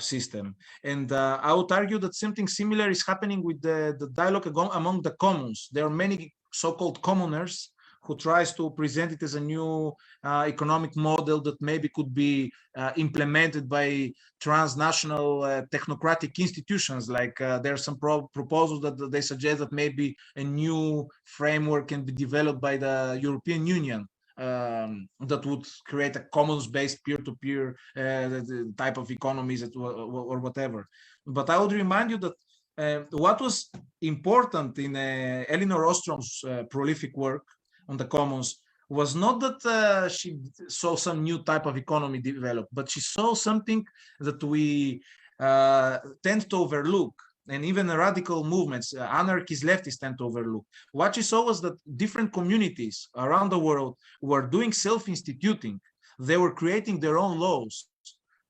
system. And I would argue that something similar is happening with the dialogue among the commons. There are many so-called commoners who tries to present it as a new economic model that maybe could be implemented by transnational technocratic institutions. Like there are some proposals that they suggest that maybe a new framework can be developed by the European Union that would create a commons-based peer-to-peer type of economies or whatever. But I would remind you that what was important in Elinor Ostrom's prolific work on the commons was not that she saw some new type of economy develop, but she saw something that we tend to overlook. and even the radical movements, anarchists, leftists tend to overlook. What you saw was that different communities around the world were doing self-instituting. They were creating their own laws.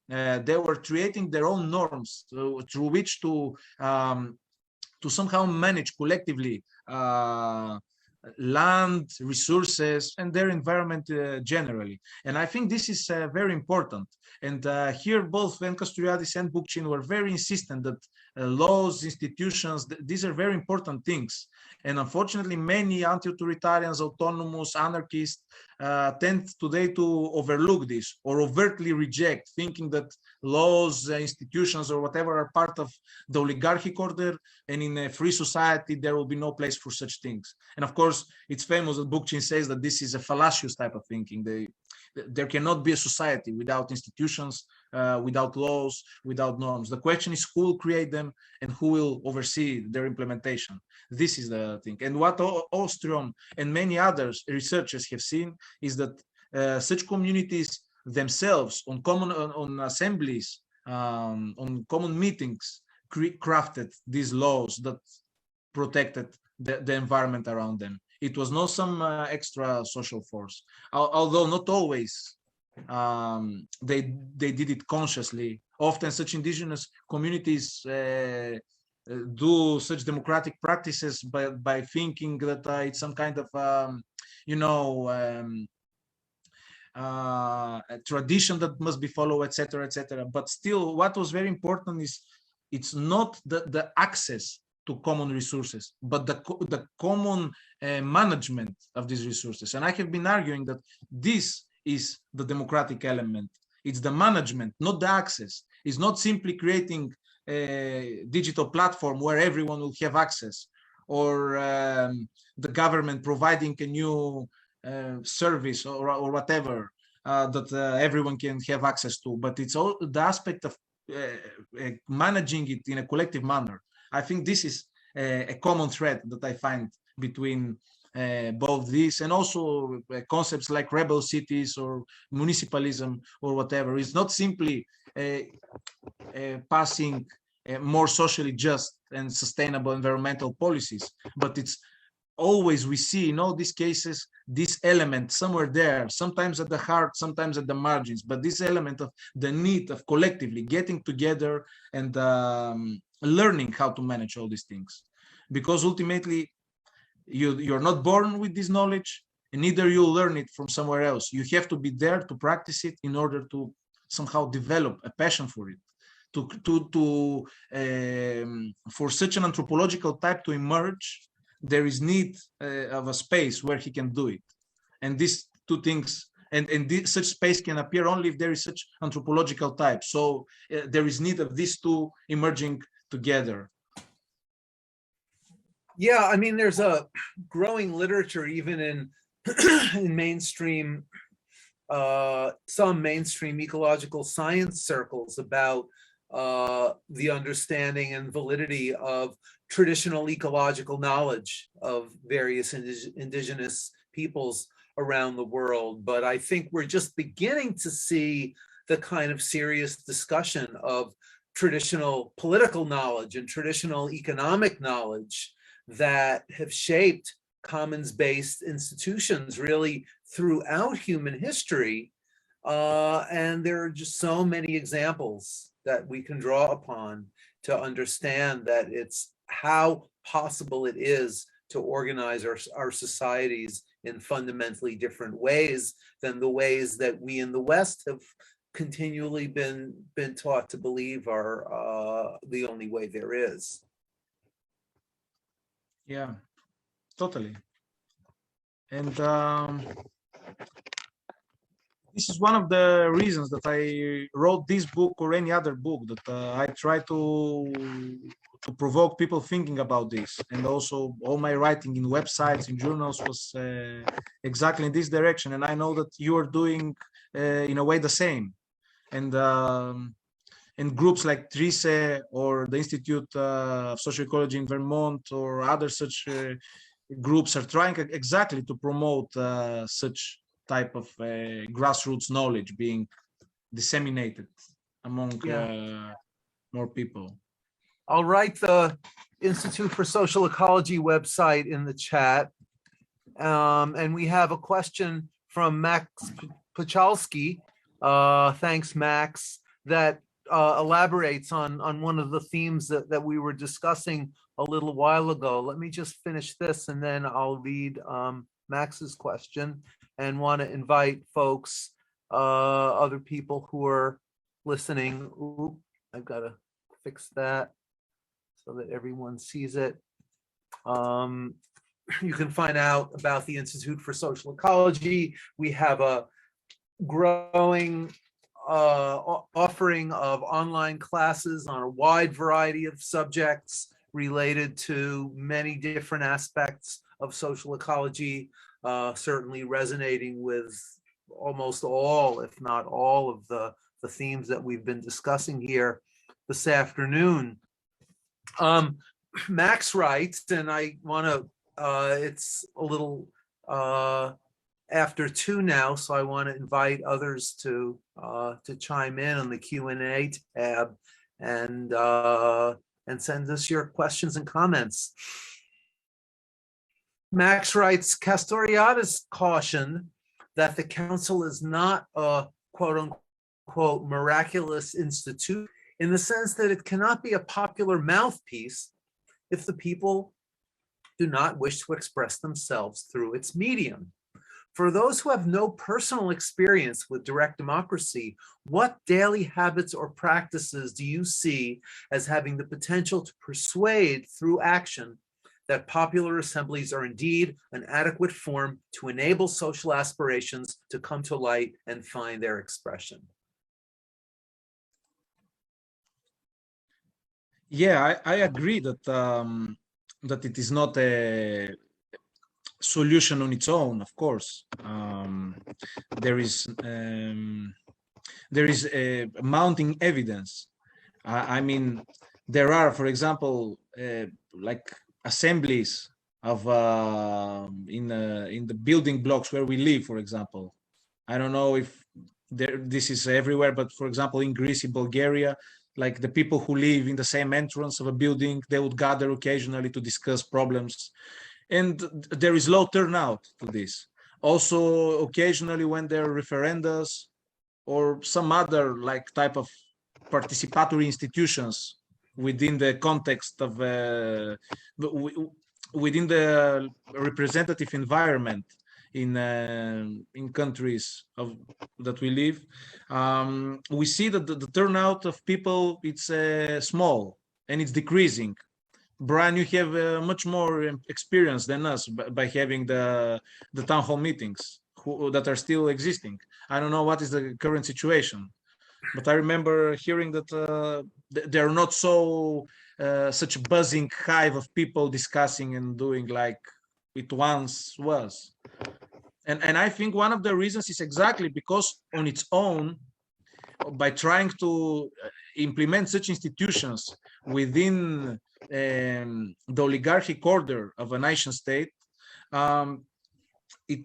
They were creating their own norms through which to somehow manage collectively land, resources, and their environment generally. And I think this is very important. And here both Casturiadis and Bookchin were very insistent that laws, institutions, these are very important things. And unfortunately, many anti-authoritarians, autonomous, anarchists tend today to overlook this or overtly reject, thinking that laws, institutions, or whatever are part of the oligarchic order, and in a free society, there will be no place for such things. And of course, it's famous that Bookchin says that this is a fallacious type of thinking. There cannot be a society without institutions, without laws, without norms. The question is who will create them and who will oversee their implementation. This is the thing. And what Ostrom and many others researchers have seen is that such communities themselves on assemblies, on common meetings, crafted these laws that protected the environment around them. It was not some extra social force, although not always they did it consciously. Often such indigenous communities do such democratic practices by thinking that it's some kind of a tradition that must be followed, etc., etc. But still, what was very important is it's not the access to common resources, but the common management of these resources. And I have been arguing that this is the democratic element. It's the management, not the access. It's not simply creating a digital platform where everyone will have access, or the government providing a new service or whatever that everyone can have access to. But it's all the aspect of managing it in a collective manner. I think this is a common thread that I find between both these and also concepts like rebel cities or municipalism or whatever. It's not simply passing more socially just and sustainable environmental policies, but it's always we see in all these cases this element somewhere there, sometimes at the heart, sometimes at the margins, but this element of the need of collectively getting together and learning how to manage all these things. Because ultimately you're not born with this knowledge, and neither you'll learn it from somewhere else. You have to be there to practice it in order to somehow develop a passion for it. For such an anthropological type to emerge, there is need of a space where he can do it. And these two things, such space can appear only if there is such anthropological type. So there is need of these two emerging together. Yeah, I mean, there's a growing literature even in in mainstream, some mainstream ecological science circles about the understanding and validity of traditional ecological knowledge of various indigenous peoples around the world. But I think we're just beginning to see the kind of serious discussion of traditional political knowledge and traditional economic knowledge that have shaped commons-based institutions really throughout human history. And there are just so many examples that we can draw upon to understand that it's how possible it is to organize our societies in fundamentally different ways than the ways that we in the West have continually been taught to believe are the only way there is. Yeah, totally. And this is one of the reasons that I wrote this book or any other book, that I try to provoke people thinking about this. And also all my writing in websites, in journals was exactly in this direction. And I know that you are doing in a way the same. And groups like TRISE or the Institute of Social Ecology in Vermont or other such groups are trying exactly to promote such type of grassroots knowledge being disseminated among more people. I'll write the Institute for Social Ecology website in the chat. And we have a question from Max Pachalski. Thanks, Max, that elaborates on one of the themes that we were discussing a little while ago. Let me just finish this and then I'll read Max's question and want to invite folks, other people who are listening. Ooh, I've got to fix that so that everyone sees it. You can find out about the Institute for Social Ecology. We have a growing offering of online classes on a wide variety of subjects related to many different aspects of social ecology, certainly resonating with almost all, if not all, of the themes that we've been discussing here this afternoon. Max writes, and I want to, it's a little after 2 now, so I want to invite others to chime in on the Q&A tab and send us your questions and comments. Max writes, Casturiadis cautioned that the council is not a quote unquote miraculous institute in the sense that it cannot be a popular mouthpiece if the people do not wish to express themselves through its medium. For those who have no personal experience with direct democracy, what daily habits or practices do you see as having the potential to persuade through action that popular assemblies are indeed an adequate form to enable social aspirations to come to light and find their expression? Yeah, I agree that that it is not a solution on its own. Of course, there is a mounting evidence. I mean, there are, for example, like assemblies of in the building blocks where we live, for example. I don't know if this is everywhere, but for example, in Greece, in Bulgaria, like the people who live in the same entrance of a building, they would gather occasionally to discuss problems. And there is low turnout to this. Also, occasionally when there are referendums or some other like type of participatory institutions within the context of within the representative environment in countries that we live, we see that the turnout of people, it's small and it's decreasing. Brian, you have much more experience than us by having the town hall meetings that are still existing. I don't know what is the current situation, but I remember hearing that they're not so such a buzzing hive of people discussing and doing like it once was. And I think one of the reasons is exactly because on its own, by trying to implement such institutions within the oligarchic order of a nation state, it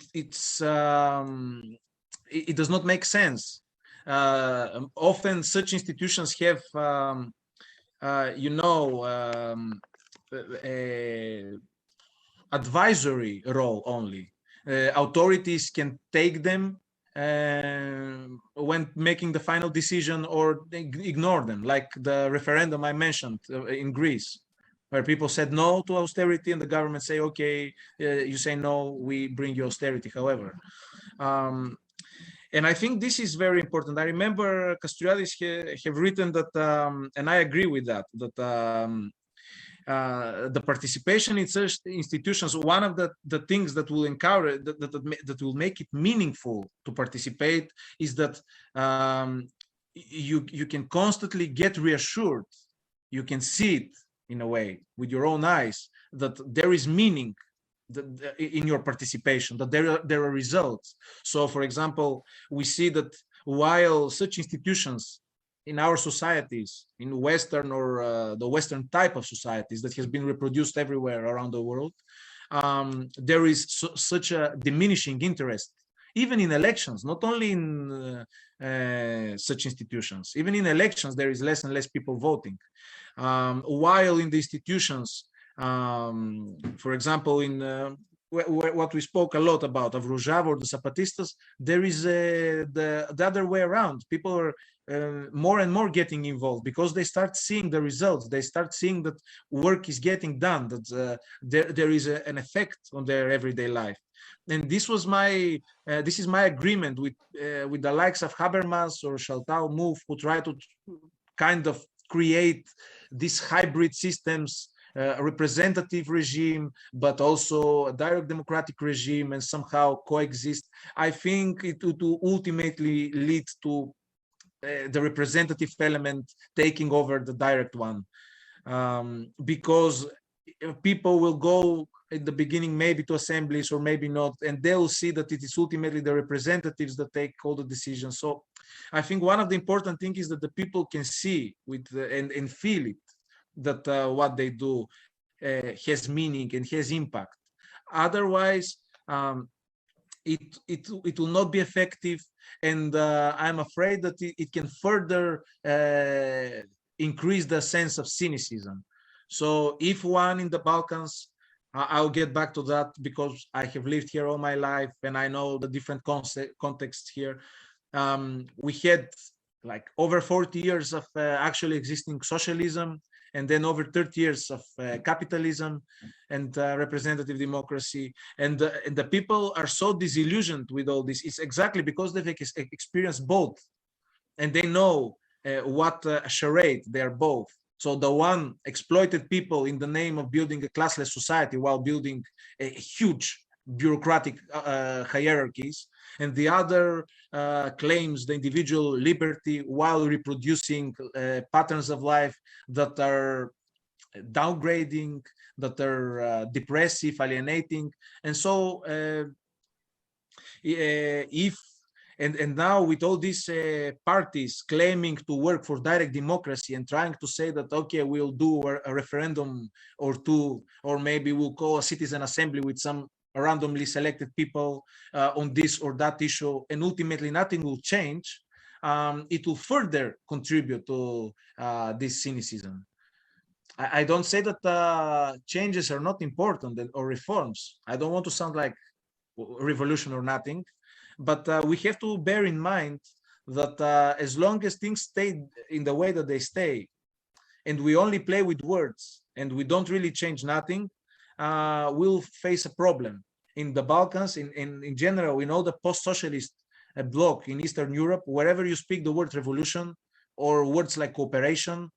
does not make sense. Often such institutions have, advisory role only. Authorities can take them when making the final decision or ignore them, like the referendum I mentioned in Greece, where people said no to austerity and the government say, okay, you say no, we bring you austerity, however. And I think this is very important. I remember Casturiadis have written that, and I agree with that, that the participation in such institutions, one of the things that will encourage, that will make it meaningful to participate is that you can constantly get reassured. You can see it in a way with your own eyes that there is meaning in your participation, that there are results. So, for example, we see that while such institutions in our societies, in Western or the Western type of societies that has been reproduced everywhere around the world, there is such a diminishing interest even in elections, not only in such institutions. Even in elections, there is less and less people voting. While in the institutions, for example, in what we spoke a lot about of Rojava or the Zapatistas, there is the other way around. People are more and more getting involved because they start seeing the results. They start seeing that work is getting done, that there is an effect on their everyday life. And this was this is my agreement with the likes of Habermas or Shaltau Move, who try to kind of create these hybrid systems, a representative regime, but also a direct democratic regime, and somehow coexist. I think it will ultimately lead to the representative element taking over the direct one, because people will go at the beginning maybe to assemblies or maybe not, and they'll see that it is ultimately the representatives that take all the decisions. So I think one of the important things is that the people can see with and feel it, that what they do has meaning and has impact. Otherwise, it will not be effective, and I'm afraid that it can further increase the sense of cynicism. So if one in the Balkans, I'll get back to that because I have lived here all my life and I know the different contexts here. We had like over 40 years of actually existing socialism, and then over 30 years of capitalism and representative democracy. And the people are so disillusioned with all this. It's exactly because they've experienced both, and they know what a charade they are both. So the one exploited people in the name of building a classless society while building a huge bureaucratic hierarchies, and the other claims the individual liberty while reproducing patterns of life that are downgrading, that are depressive, alienating. And so and now with all these parties claiming to work for direct democracy and trying to say that, okay, we'll do a referendum or two, or maybe we'll call a citizen assembly with some randomly selected people on this or that issue, and ultimately nothing will change, it will further contribute to this cynicism. I don't say that changes are not important or reforms. I don't want to sound like revolution or nothing, but we have to bear in mind that as long as things stay in the way that they stay, and we only play with words and we don't really change nothing, we'll face a problem. In the Balkans, in general, we know the post-socialist bloc in Eastern Europe, wherever you speak the word revolution or words like cooperation,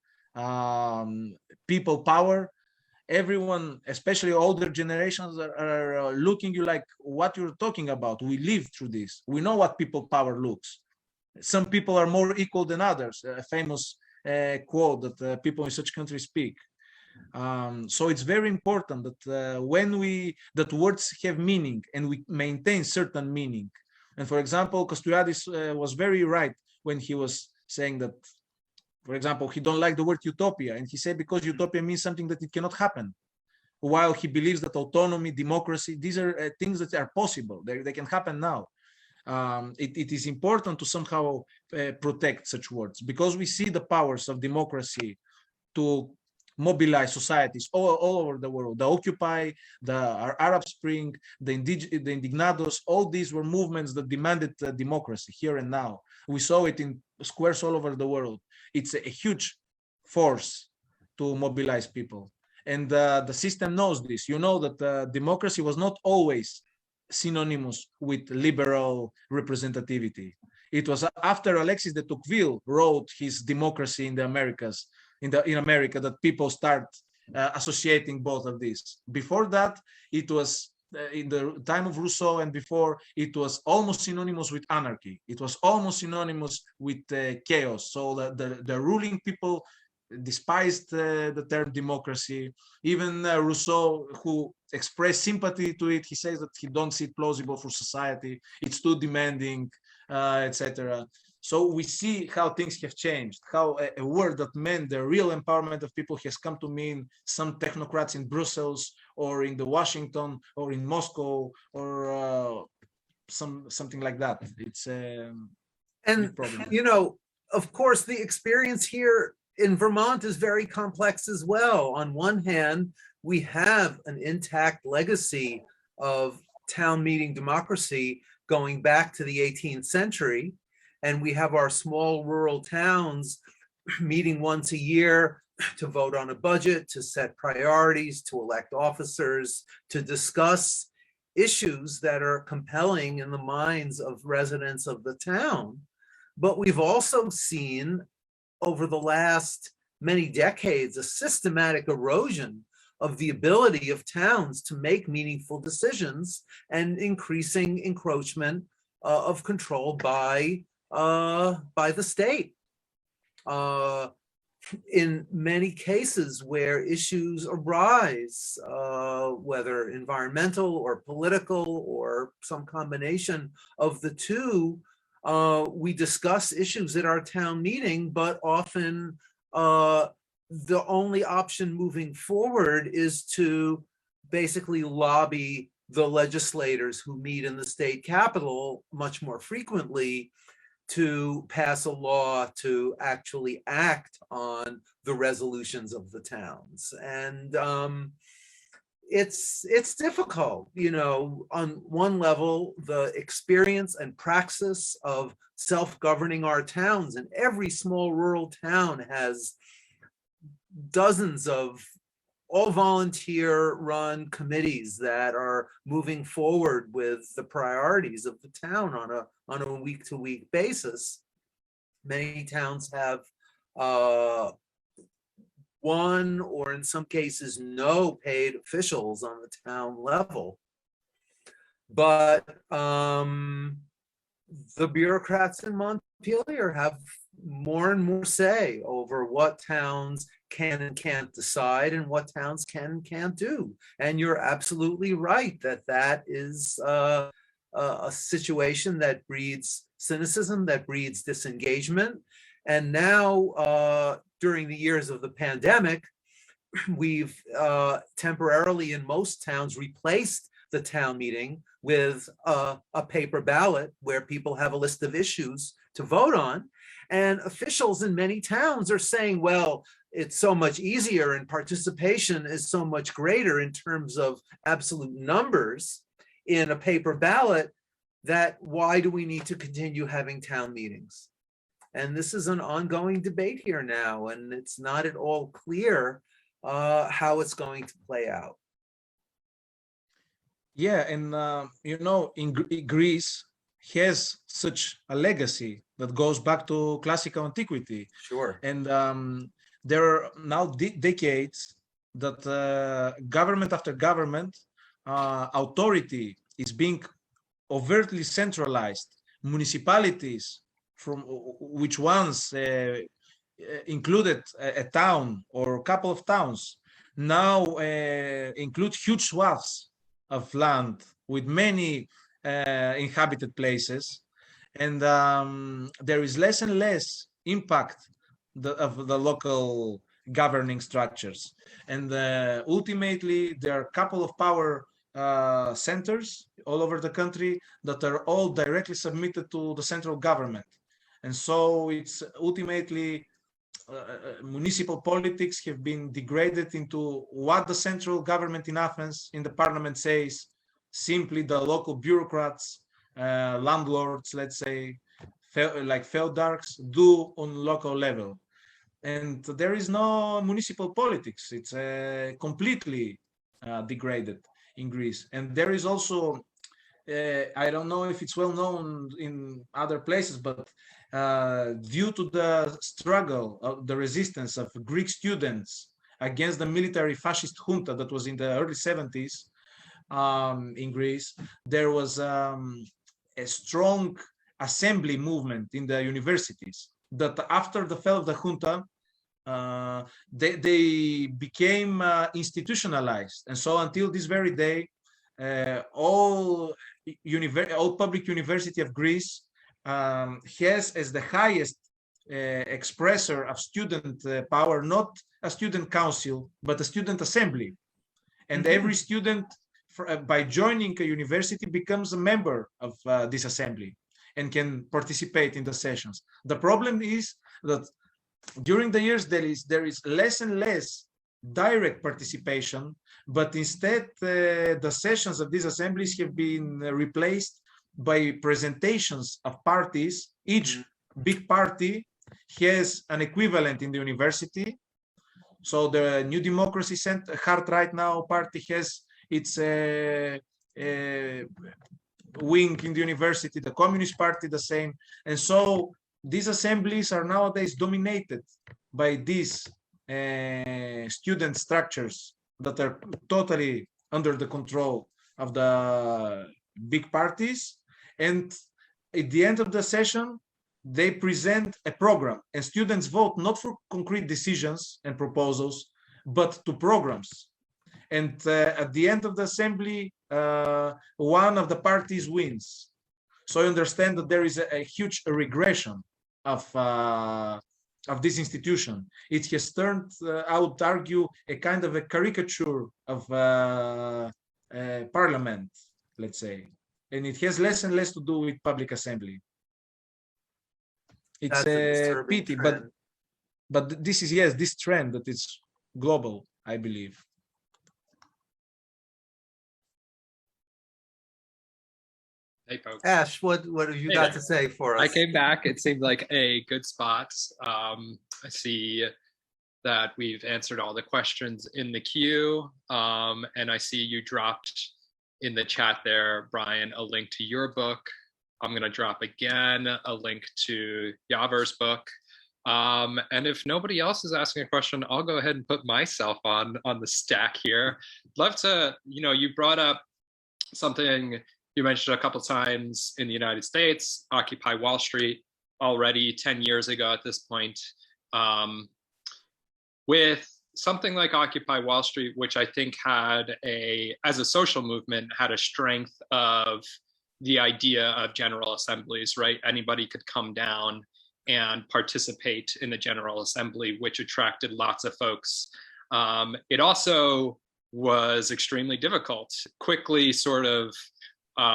people power, everyone, especially older generations, are looking you like, what you're talking about. We live through this. We know what people power looks. Some people are more equal than others, a famous quote that people in such countries speak. So it's very important that that words have meaning and we maintain certain meaning. And for example, Casturiadis was very right when he was saying that, for example, he don't like the word utopia, and he said because utopia means something that it cannot happen, while he believes that autonomy, democracy, these are things that are possible. They can happen now. It is important to somehow protect such words, because we see the powers of democracy to mobilize societies all over the world. The Occupy, the Arab Spring, the Indignados, all these were movements that demanded democracy here and now. We saw it in squares all over the world. It's a huge force to mobilize people. And the system knows this. You know that democracy was not always synonymous with liberal representativity. It was after Alexis de Tocqueville wrote his Democracy in the Americas, in America, that people start associating both of these. Before that, it was in the time of Rousseau and before, it was almost synonymous with anarchy. It was almost synonymous with chaos. So the ruling people despised the term democracy. Even Rousseau, who expressed sympathy to it, he says that he don't see it plausible for society. It's too demanding, etc. So we see how things have changed, how a word that meant the real empowerment of people has come to mean some technocrats in Brussels or in the Washington or in Moscow or something like that. It's a And, big problem. you know, of course, the experience here in Vermont is very complex as well. On one hand, we have an intact legacy of town meeting democracy going back to the 18th century. And we have our small rural towns meeting once a year to vote on a budget, to set priorities, to elect officers, to discuss issues that are compelling in the minds of residents of the town. But we've also seen over the last many decades a systematic erosion of the ability of towns to make meaningful decisions and increasing encroachment of control by the state. In many cases where issues arise, whether environmental or political or some combination of the two, we discuss issues at our town meeting, but often the only option moving forward is to basically lobby the legislators who meet in the state capitol much more frequently to pass a law to actually act on the resolutions of the towns. And it's difficult, you know. On one level, the experience and praxis of self-governing our towns, and every small rural town has dozens of all volunteer run committees that are moving forward with the priorities of the town on a week-to-week basis. Many towns have one, or in some cases, no paid officials on the town level. But the bureaucrats in Montpelier have more and more say over what towns can and can't decide and what towns can and can't do. And you're absolutely right that that is a situation that breeds cynicism, that breeds disengagement. And now, during the years of the pandemic, we've temporarily in most towns replaced the town meeting with a paper ballot where people have a list of issues to vote on. And officials in many towns are saying, well, it's so much easier and participation is so much greater in terms of absolute numbers in a paper ballot, that why do we need to continue having town meetings? And this is an ongoing debate here now, and it's not at all clear how it's going to play out. Yeah, and you know, in Greece has such a legacy that goes back to classical antiquity. Sure. And there are now decades that government after government, authority is being overtly centralized. Municipalities, from which once included a town or a couple of towns, now include huge swaths of land with many inhabited places, and there is less and less impact of the local governing structures. And ultimately, there are a couple of power centers all over the country that are all directly submitted to the central government. And so it's ultimately municipal politics have been degraded into what the central government in Athens, in the parliament, says, simply the local bureaucrats, landlords, let's say, like feudalks, do on local level. And there is no municipal politics. It's completely degraded in Greece. And there is also, I don't know if it's well known in other places, but due to the struggle, the resistance of Greek students against the military fascist junta that was in the early 70s in Greece, there was a strong assembly movement in the universities that after the fall of the junta, they became institutionalized. And so until this very day, all public university of Greece has as the highest expressor of student power, not a student council, but a student assembly. And every student by joining a university becomes a member of this assembly and can participate in the sessions. The problem is that during the years there is less and less direct participation, but instead the sessions of these assemblies have been replaced by presentations of parties. Each big party has an equivalent in the university. So the New Democracy Heart Right Now party has its wing in the university, the Communist Party the same. And so these assemblies are nowadays dominated by these student structures that are totally under the control of the big parties. And at the end of the session, they present a program, and students vote not for concrete decisions and proposals, but to programs. And at the end of the assembly, one of the parties wins. So I understand that there is a huge regression of this institution. It has turned, I would argue, a kind of a caricature of parliament, let's say. And it has less and less to do with public assembly. It's a pity, but this is, yes, this trend that is global, I believe. Hey, folks. Ash, what have you got to say for us? I came back. It seemed like a good spot. I see that we've answered all the questions in the queue. And I see you dropped in the chat there, Brian, a link to your book. I'm going to drop again a link to Yavor's book. And if nobody else is asking a question, I'll go ahead and put myself on the stack here. Love to, you brought up something you mentioned a couple times in the United States, Occupy Wall Street, already 10 years ago at this point. With something like Occupy Wall Street, which I think had as a social movement, had a strength of the idea of general assemblies, right? Anybody could come down and participate in the General Assembly, which attracted lots of folks. It also was extremely difficult, quickly sort of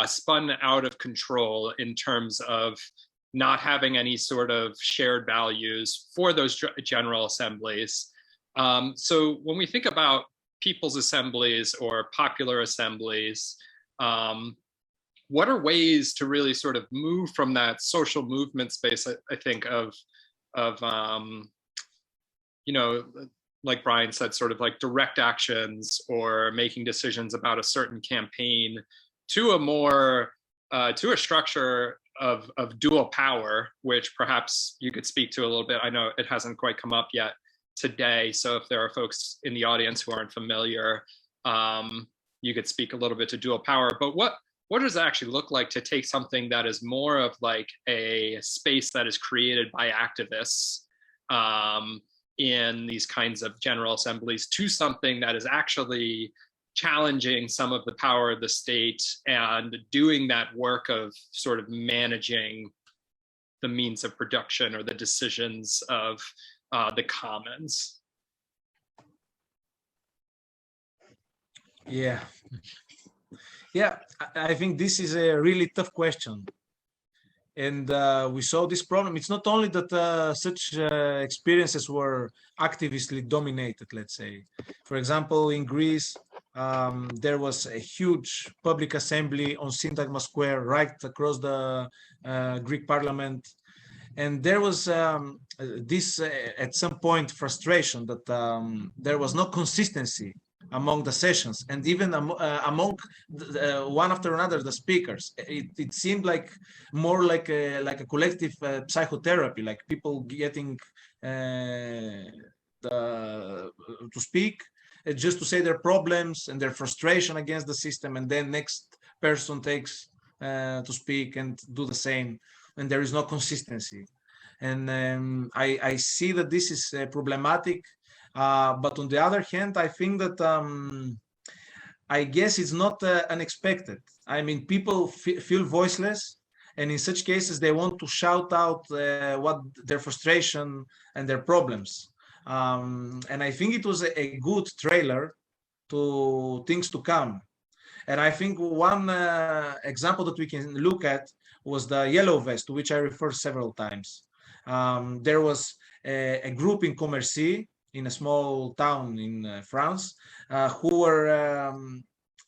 spun out of control in terms of not having any sort of shared values for those general assemblies. So when we think about people's assemblies or popular assemblies, what are ways to really sort of move from that social movement space, I think, of like Brian said, sort of like direct actions or making decisions about a certain campaign, to a more to a structure of dual power, which perhaps you could speak to a little bit. I know it hasn't quite come up yet today, so if there are folks in the audience who aren't familiar, you could speak a little bit to dual power. But what does it actually look like to take something that is more of like a space that is created by activists in these kinds of general assemblies to something that is actually challenging some of the power of the state and doing that work of sort of managing the means of production or the decisions of the commons? Yeah, I think this is a really tough question. And we saw this problem. It's not only that such experiences were activistly dominated, let's say. For example, in Greece, there was a huge public assembly on Syntagma Square right across the Greek parliament. And there was this, at some point, frustration that there was no consistency among the sessions, and even among one after another the speakers. It seemed like more like a collective psychotherapy, like people getting to speak just to say their problems and their frustration against the system, and then next person takes to speak and do the same, and there is no consistency. And I see that this is problematic. But on the other hand, I think that I guess it's not unexpected. I mean, people feel voiceless, and in such cases, they want to shout out what their frustration and their problems. And I think it was a good trailer to things to come. And I think one example that we can look at was the Yellow Vest, to which I referred several times. There was a group in Commercy, in a small town in France, who were,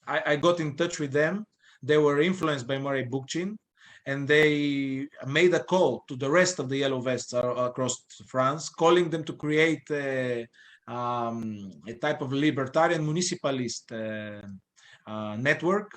I got in touch with them. They were influenced by Murray Bookchin, and they made a call to the rest of the Yellow Vests across France, calling them to create a type of libertarian municipalist network,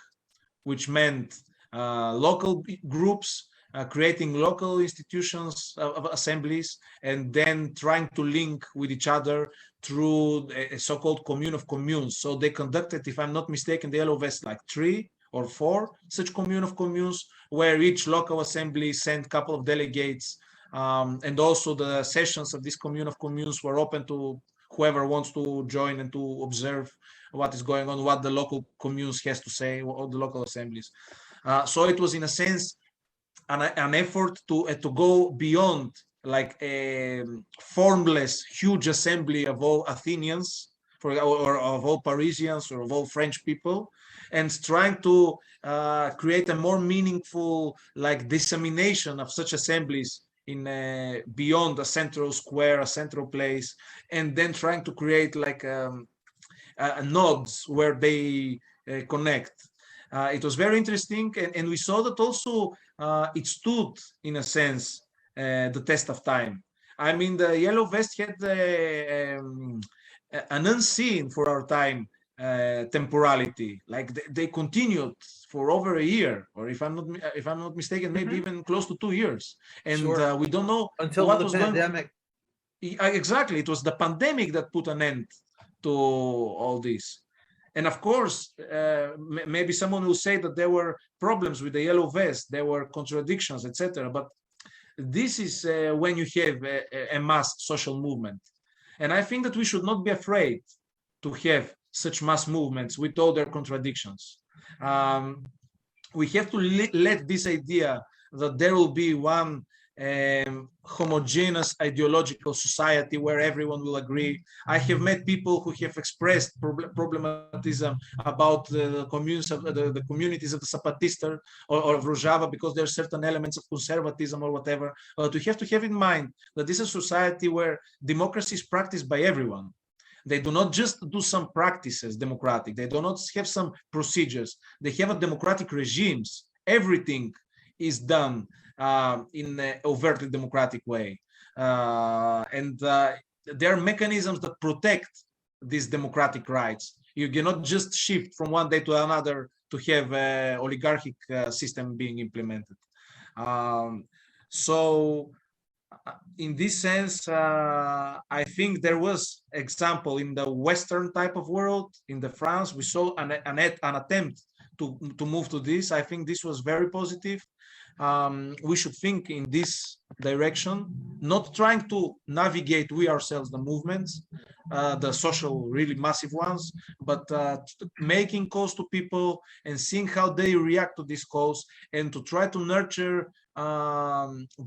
which meant local groups, creating local institutions of assemblies, and then trying to link with each other through a so-called commune of communes. So they conducted, if I'm not mistaken, the Yellow Vest like 3 or 4 such commune of communes, where each local assembly sent a couple of delegates, and also the sessions of this commune of communes were open to whoever wants to join and to observe what is going on, what the local communes has to say, or the local assemblies. So it was, in a sense, an effort to go beyond like a formless huge assembly of all Athenians, or of all Parisians, or of all French people, and trying to create a more meaningful like dissemination of such assemblies in beyond a central square, a central place, and then trying to create like nodes where they connect. It was very interesting, and we saw that also it stood, in a sense, the test of time. I mean, the Yellow Vest had an unseen for our time temporality. Like they continued for over a year, or if I'm not mistaken, maybe even close to 2 years, and Sure. we don't know Until what the was pandemic. Exactly, it was the pandemic that put an end to all this. And of course, maybe someone will say that there were problems with the Yellow Vest, there were contradictions, etc. But this is when you have a mass social movement. And I think that we should not be afraid to have such mass movements with all their contradictions. We have to let this idea that there will be one homogeneous ideological society where everyone will agree. I have met people who have expressed problematism about the communities of the Zapatista or of Rojava, because there are certain elements of conservatism or whatever. But we have to have in mind that this is a society where democracy is practiced by everyone. They do not just do some practices democratic. They do not have some procedures. They have a democratic regimes. Everything is done in an overtly democratic way. And there are mechanisms that protect these democratic rights. You cannot just shift from one day to another to have an oligarchic system being implemented. So in this sense, I think there was example in the Western type of world, in the France, we saw an attempt to move to this. I think this was very positive. We should think in this direction, not trying to navigate we ourselves the movements, the social, really massive ones, but making calls to people and seeing how they react to these calls, and to try to nurture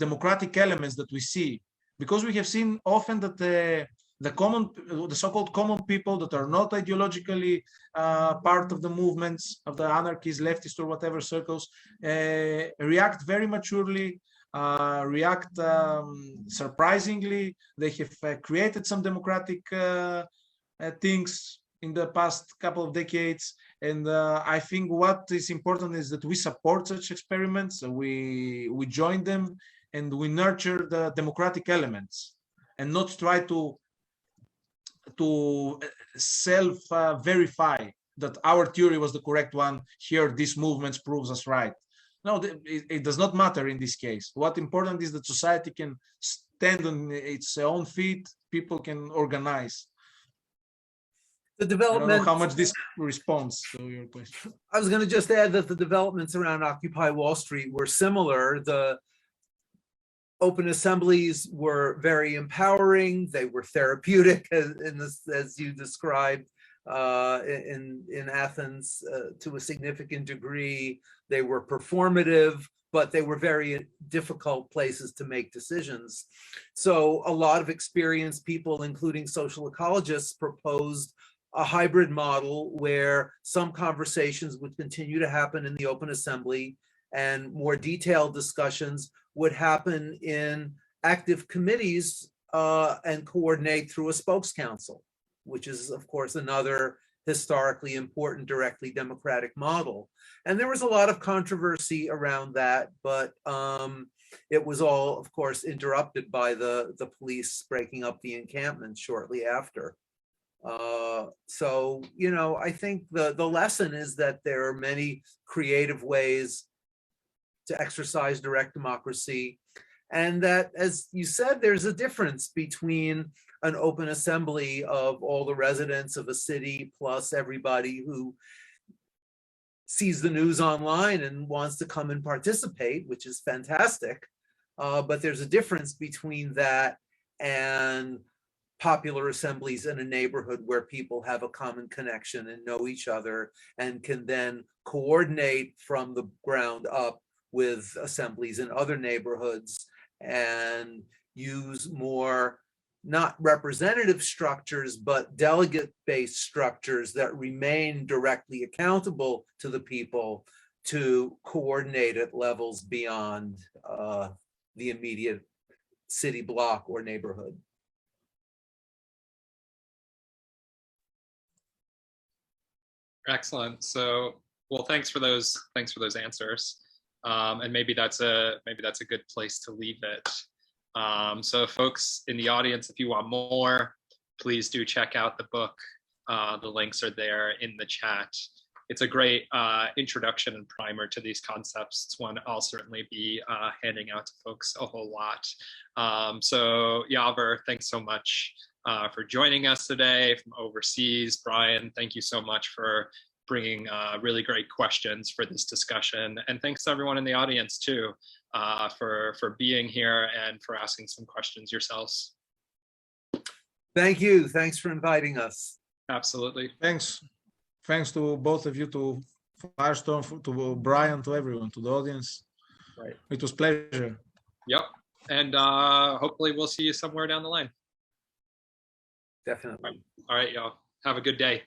democratic elements that we see, because we have seen often that the so-called common people that are not ideologically part of the movements of the anarchists, leftists, or whatever circles, react very maturely, react surprisingly. They have created some democratic things in the past couple of decades. And I think what is important is that we support such experiments, we join them, and we nurture the democratic elements, and not try to self-verify that our theory was the correct one. Here, these movements proves us right. No, it does not matter in this case. What important is that society can stand on its own feet, people can organize. The development, I don't know how much this responds to your question. I was going to just add that the developments around Occupy Wall Street were similar. The open assemblies were very empowering. They were therapeutic, as you described in Athens to a significant degree. They were performative, but they were very difficult places to make decisions. So a lot of experienced people, including social ecologists, proposed a hybrid model where some conversations would continue to happen in the open assembly and more detailed discussions would happen in active committees and coordinate through a spokes council, which is, of course, another historically important directly democratic model. And there was a lot of controversy around that, but it was all, of course, interrupted by the police breaking up the encampment shortly after. So, you know, I think the lesson is that there are many creative ways to exercise direct democracy, and that, as you said, there's a difference between an open assembly of all the residents of a city plus everybody who sees the news online and wants to come and participate, which is fantastic. But there's a difference between that and popular assemblies in a neighborhood where people have a common connection and know each other and can then coordinate from the ground up with assemblies in other neighborhoods and use more not representative structures, but delegate-based structures that remain directly accountable to the people to coordinate at levels beyond the immediate city block or neighborhood. Excellent. So, well, thanks for those answers. And maybe that's a good place to leave it. So folks in the audience, if you want more, please do check out the book. The links are there in the chat. It's a great introduction and primer to these concepts. It's one I'll certainly be handing out to folks a whole lot. So Yavor, thanks so much for joining us today from overseas. Brian, thank you so much for bringing really great questions for this discussion. And thanks to everyone in the audience too, for being here and for asking some questions yourselves. Thank you. Thanks for inviting us. Absolutely. Thanks. Thanks to both of you, to Firestorm, to Brian, to everyone, to the audience. Right. It was a pleasure. Yep. And hopefully we'll see you somewhere down the line. Definitely. All right, y'all. Have a good day.